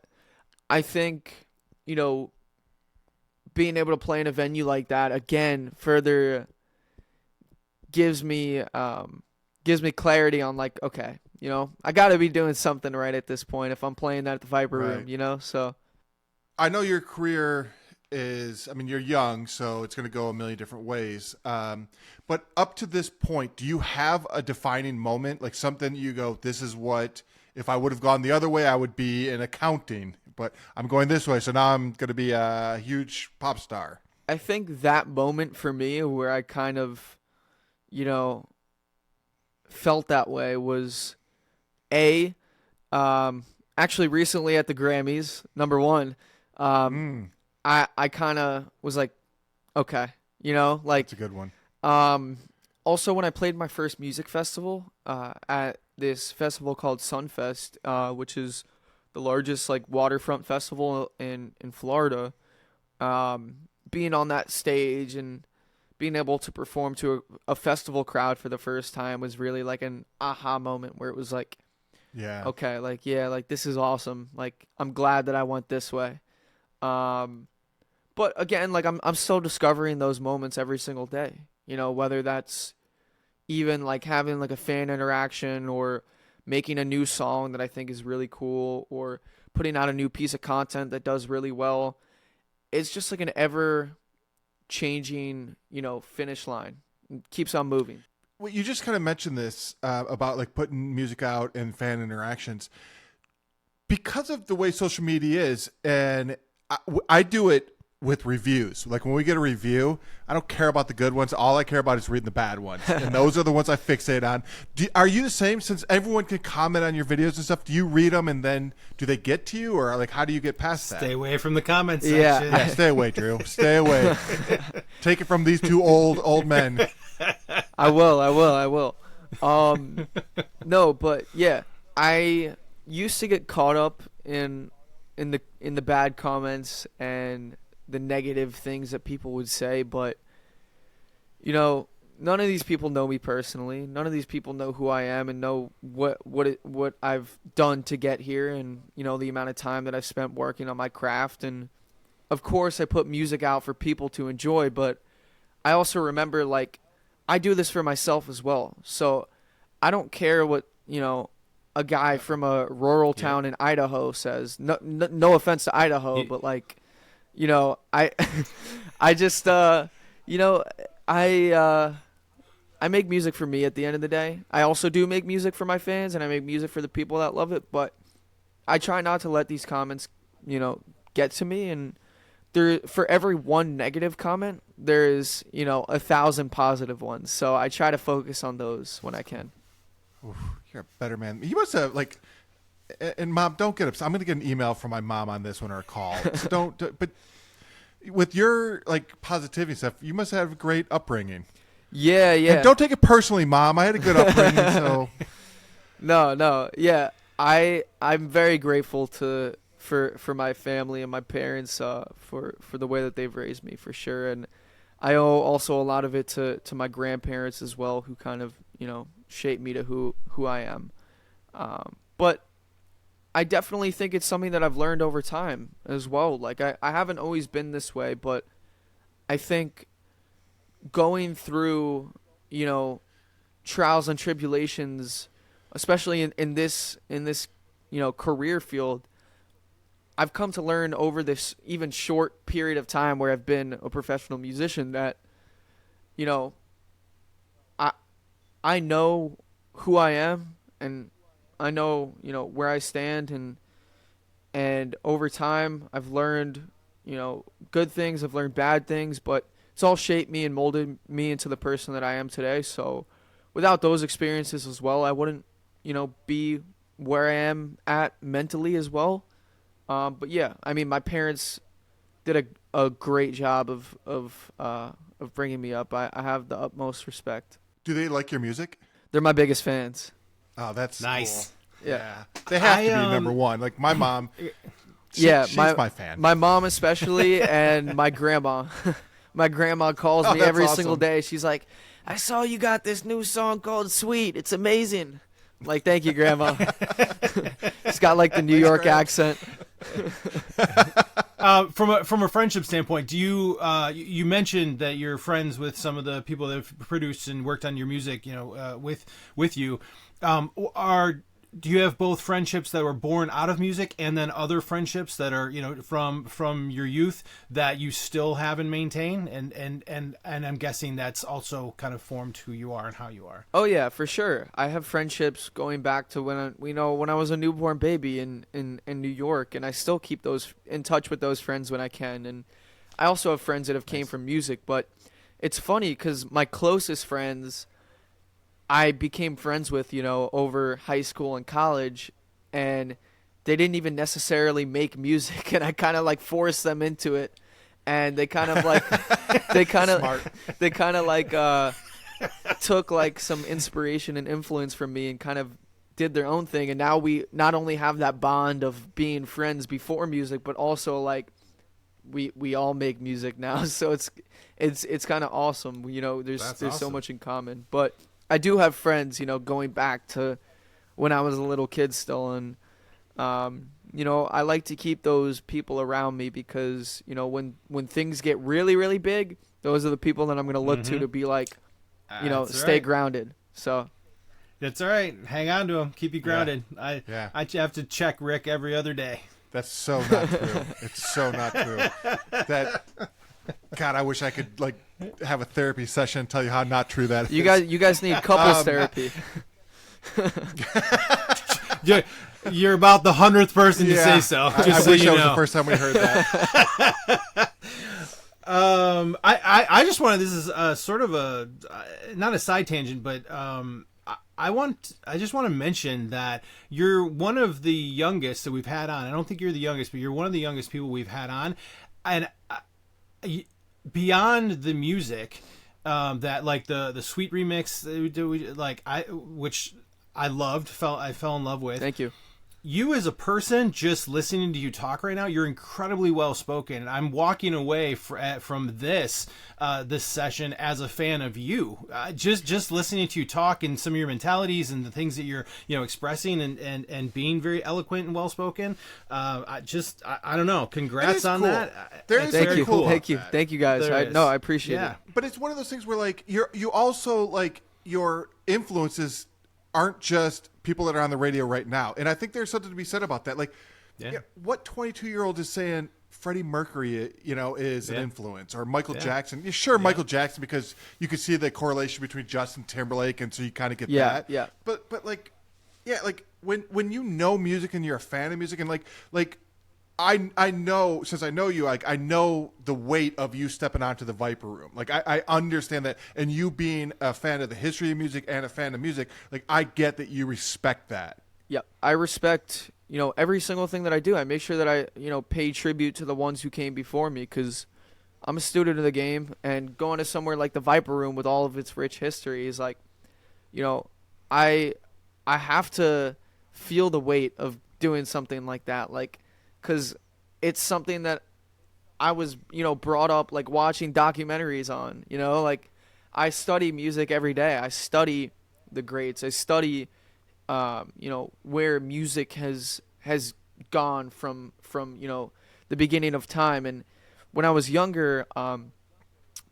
I think, being able to play in a venue like that, again, further gives me clarity on like, okay, I got to be doing something right at this point if I'm playing that at the Viper Room, so. I know your career you're young, so it's going to go a million different ways. But up to this point, do you have a defining moment, like something you go, this is what, if I would have gone the other way, I would be in accounting, but I'm going this way, so now I'm going to be a huge pop star? I think that moment for me where I kind of, felt that way was actually recently at the Grammys, number one. I kind of was like, okay, like. That's a good one. Also, when I played my first music festival at this festival called Sunfest, which is the largest like waterfront festival in Florida, being on that stage and being able to perform to a festival crowd for the first time was really like an aha moment where it was like, okay, like, like this is awesome. Like, I'm glad that I went this way. But again, like I'm still discovering those moments every single day, whether that's even like having like a fan interaction or making a new song that I think is really cool or putting out a new piece of content that does really well. It's just like an ever changing, finish line. It keeps on moving. Well, you just kind of mentioned this about like putting music out and fan interactions because of the way social media is. And I do it with reviews. Like when we get a review, I don't care about the good ones. All I care about is reading the bad ones. And those are the ones I fixate on. Are you the same? Since everyone can comment on your videos and stuff, do you read them and then do they get to you? Or like, how do you get past that? Stay away from the comments section. Yeah, stay away, Drew. Stay away. Take it from these two old men. I will. No, but yeah, I used to get caught up in the bad comments and the negative things that people would say, but none of these people know me personally. None of these people know who I am and know what I've done to get here, and the amount of time that I've spent working on my craft. And of course I put music out for people to enjoy, but I also remember like I do this for myself as well. So I don't care what a guy from a rural town in Idaho says. No offense to Idaho, but like, I just, I make music for me at the end of the day. I also do make music for my fans, and I make music for the people that love it, but I try not to let these comments, get to me. And for every one negative comment, there is, 1,000 positive ones. So I try to focus on those when I can. Oof, you're a better man. You must have like, and Mom, don't get upset. I'm going to get an email from my mom on this one or a call. So but with your like positivity stuff, you must have a great upbringing. Yeah. And don't take it personally, Mom. I had a good upbringing, so. No. Yeah. I'm very grateful for my family and my parents, for the way that they've raised me, for sure. And I owe also a lot of it to my grandparents as well, who kind of, shaped me to who I am. But I definitely think it's something that I've learned over time as well. Like, I haven't always been this way, but I think going through, trials and tribulations, especially in this career field, I've come to learn over this even short period of time where I've been a professional musician that, I know who I am, and I know, where I stand, and over time I've learned, good things, I've learned bad things, but it's all shaped me and molded me into the person that I am today. So without those experiences as well, I wouldn't, be where I am at mentally as well. But yeah, I mean, my parents did a great job of bringing me up. I have the utmost respect. Do they like your music? They're my biggest fans. Oh, that's nice. Cool. Yeah. They have to be number one. Like my mom. She's my fan. My mom especially, and my grandma. My grandma calls me every single day. She's like, I saw you got this new song called Sweet. It's amazing. I'm like, thank you, Grandma. She's got like the New York accent. From a friendship standpoint, do you you mentioned that you're friends with some of the people that have produced and worked on your music, with you. Do you have both friendships that were born out of music and then other friendships that are, from your youth that you still have and maintain? And I'm guessing that's also kind of formed who you are and how you are. Oh yeah, for sure. I have friendships going back to when I was a newborn baby in New York, and I still keep those in touch with those friends when I can. And I also have friends that have came from music, but it's funny because my closest friends I became friends with, over high school and college, and they didn't even necessarily make music, and I kind of like forced them into it, and they kind of like, took like some inspiration and influence from me and kind of did their own thing, and now we not only have that bond of being friends before music, but also like we all make music now, so it's kind of awesome. There's awesome. So much in common, but I do have friends, going back to when I was a little kid still. And, I like to keep those people around me because, when things get really, really big, those are the people that I'm going to look to be like, stay grounded. So that's all right. Hang on to them. Keep you grounded. Yeah. I have to check Rick every other day. That's so not true. It's so not true. God, I wish I could like have a therapy session and tell you how not true that is. You guys need couples therapy. You're about the 100th person to say so. I wish that was the first time we heard that. I just wanted, this is sort of a not a side tangent, but I just want to mention that you're one of the youngest that we've had on. I don't think you're the youngest, but you're one of the youngest people we've had on, and beyond the music, that like the Sweet remix, which I loved, I fell in love with. Thank you. You as a person, just listening to you talk right now, you're incredibly well spoken, and I'm walking away from this session as a fan of you. Just listening to you talk and some of your mentalities and the things that you're expressing and being very eloquent and well spoken. I don't know. Congrats on cool. that. Thank you guys. I appreciate it. But it's one of those things where like you also like your influences aren't just people that are on the radio right now. And I think there's something to be said about that. Like, what 22-year-old is saying Freddie Mercury, is an influence, or Michael Jackson? Yeah, sure, Michael Jackson, because you can see the correlation between Justin Timberlake, and so you kind of get that. Yeah. But like when you know music and you're a fan of music, and like I know, since I know you, like I know the weight of you stepping onto the Viper Room. Like I understand that, and you being a fan of the history of music and a fan of music, like I get that you respect that. Yeah, I respect every single thing that I do. I make sure that I pay tribute to the ones who came before me, because I'm a student of the game, and going to somewhere like the Viper Room with all of its rich history is like, I have to feel the weight of doing something like that, like. Because it's something that I was, brought up like watching documentaries on, like I study music every day. I study the greats. I study, where music has gone from the beginning of time. And when I was younger,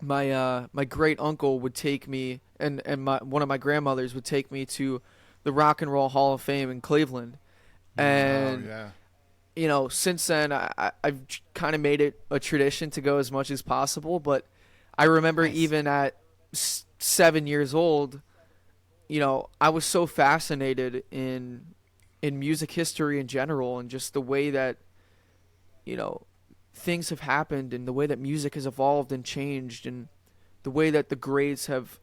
my great uncle would take me, and one of my grandmothers would take me to the Rock and Roll Hall of Fame in Cleveland. And since then I've kind of made it a tradition to go as much as possible. But I remember even at 7 years old, I was so fascinated in music history in general, and just the way that things have happened, and the way that music has evolved and changed, and the way that the greats have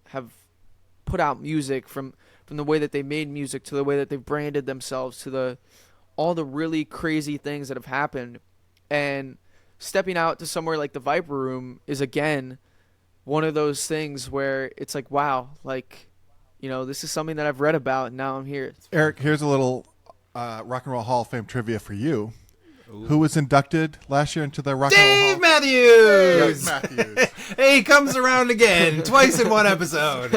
put out music, from the way that they made music to the way that they've branded themselves, to all the really crazy things that have happened. And stepping out to somewhere like the Viper Room is, again, one of those things where it's like, wow, like, this is something that I've read about, and now I'm here. Eric, here's a little Rock and Roll Hall of Fame trivia for you. Ooh. Who was inducted last year into the Rock and Roll Hall? Matthews! Dave Matthews. Hey, he comes around again, twice in one episode.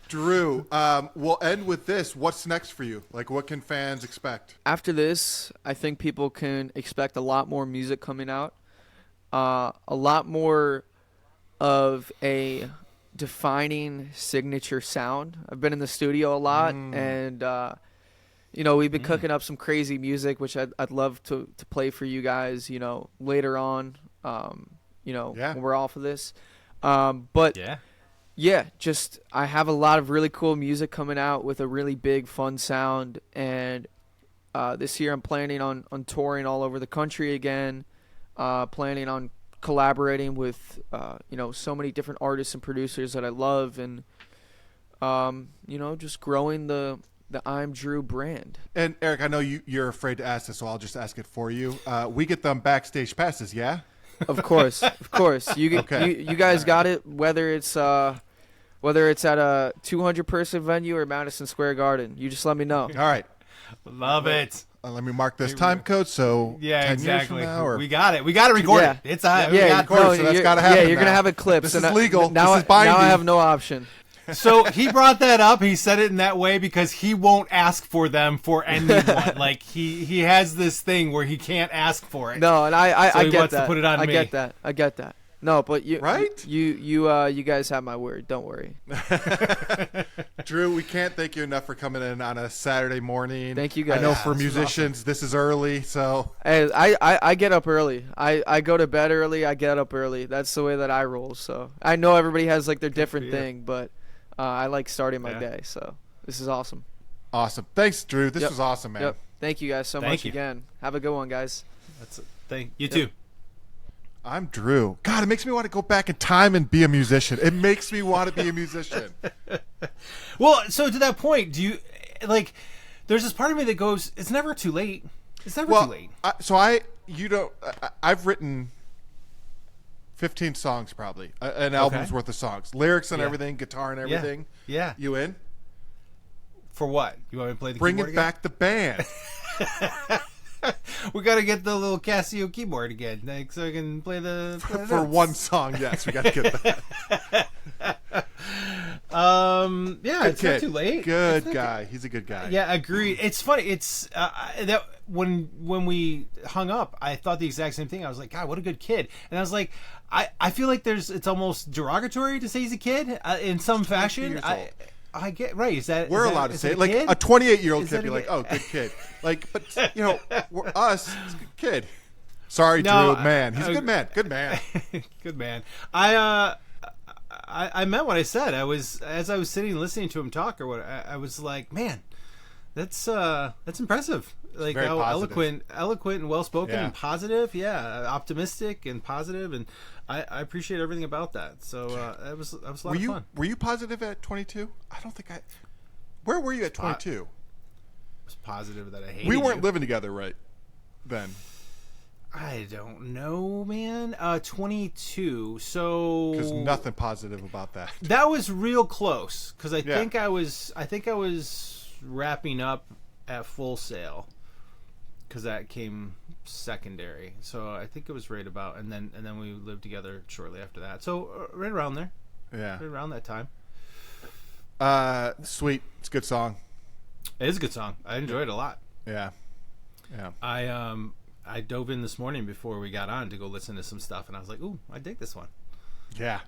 Drew, we'll end with this. What's next for you? Like, what can fans expect? After this, I think people can expect a lot more music coming out. A lot more of a defining signature sound. I've been in the studio a lot, and we've been cooking up some crazy music, which I'd love to play for you guys, later on, when we're off of this. But just I have a lot of really cool music coming out with a really big, fun sound. And this year I'm planning on touring all over the country again, planning on collaborating with, so many different artists and producers that I love, and, just growing the I'm Drew brand. And Eric, I know you're afraid to ask this, so I'll just ask it for you. We get them backstage passes, yeah? Of course. You guys got it, whether it's at a 200-person venue or Madison Square Garden. You just let me know. All right. Love it. Let me mark this time code, so 10 years from now, or... We got it. We got to record it. It's so that's got to happen. Yeah, you're going to have it clipped. This is legal. Now, this is binding. Now I have no option. So he brought that up. He said it in that way because he won't ask for them for anyone. Like he has this thing where he can't ask for it. No, and I so I he get wants that. To put it on I me. get that. No, but you right? You guys have my word. Don't worry. Drew, we can't thank you enough for coming in on a Saturday morning. Thank you guys. I know for musicians this is early, so hey, I get up early. I go to bed early. I get up early. That's the way that I roll. So I know everybody has like their different thing, but I like starting my day. So this is awesome. Awesome. Thanks, Drew. This was awesome, man. Yep. Thank you guys so much again. Have a good one, guys. You too. I'm Drew. God, it makes me want to go back in time and be a musician. It makes me want to be a musician. Well, so to that point, do you like? There's this part of me that goes, "It's never too late. It's never too late." I've written 15 songs, probably an album's worth of songs, lyrics and everything, guitar and everything. Yeah. You in? For what? You want me to play the Bring keyboard it again? back the band. We got to get the little Casio keyboard again, like, so I can play the for one song. Yes, we got to get that. It's not too late. Good guy. He's a good guy. Yeah, agreed. It's funny. It's that when we hung up, I thought the exact same thing. I was like, God, what a good kid. And I was like, I feel like it's almost derogatory to say he's a kid in some fashion. I get right. We're allowed to say it. Like a 28-year-old kid be like, "Oh, good kid." Like, but we're us. It's a good kid. Sorry, Drew. Man, he's a good man. Good man. Good man. I meant what I said. As I was sitting listening to him talk, or what I was like, man, that's impressive. Like how eloquent and well spoken and positive. Yeah, optimistic and positive, and I appreciate everything about that. So that was a lot of fun. Were you positive at 22? I don't think I. Where were you at 22? I was positive that I hated We weren't living together right then. I don't know, man. 22. So because nothing positive about that. That was real close because I think I was wrapping up at Full Sail, because that came secondary. So I think it was right about, and then we lived together shortly after that. So right around there. Yeah. Right around that time. Sweet. It's a good song. It is a good song. I enjoyed it a lot. Yeah. Yeah. I dove in this morning before we got on to go listen to some stuff, and I was like, "Ooh, I dig this one." Yeah.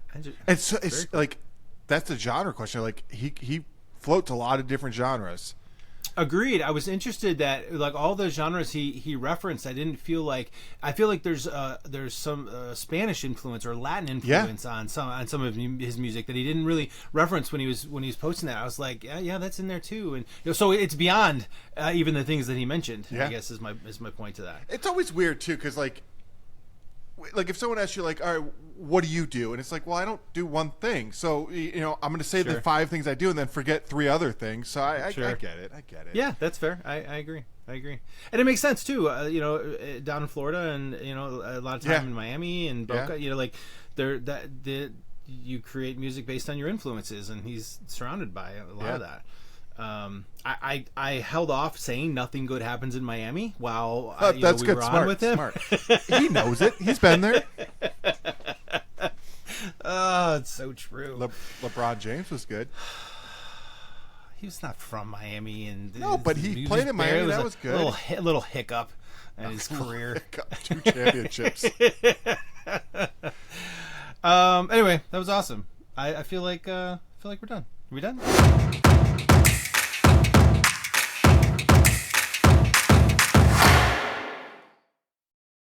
It's It's cool. like that's the genre question. Like he floats a lot of different genres. Agreed. I was interested that like all the genres he referenced, I feel like there's some Spanish influence or Latin influence on some of his music that he didn't really reference when he was posting that. I was like, yeah, that's in there too, and so it's beyond even the things that he mentioned. Yeah. I guess is my point to that. It's always weird too, because like if someone asks you like, all right, what do you do? And it's like, well, I don't do one thing. So I'm going to say the 5 things I do and then forget 3 other things. So I get it. I get it. Yeah, that's fair. I agree. And it makes sense too. Down in Florida, and a lot of time in Miami and Boca. Like you create music based on your influences, and he's surrounded by a lot of that. I held off saying nothing good happens in Miami while that's we good. were Smart, on with him. Smart. He knows it. He's been there. Oh, it's so true. LeBron James was good. He was not from Miami, and no, but he played in Miami. That was good. Little hiccup in his career. 2 championships. Anyway, that was awesome. I feel like we're done. Are we done?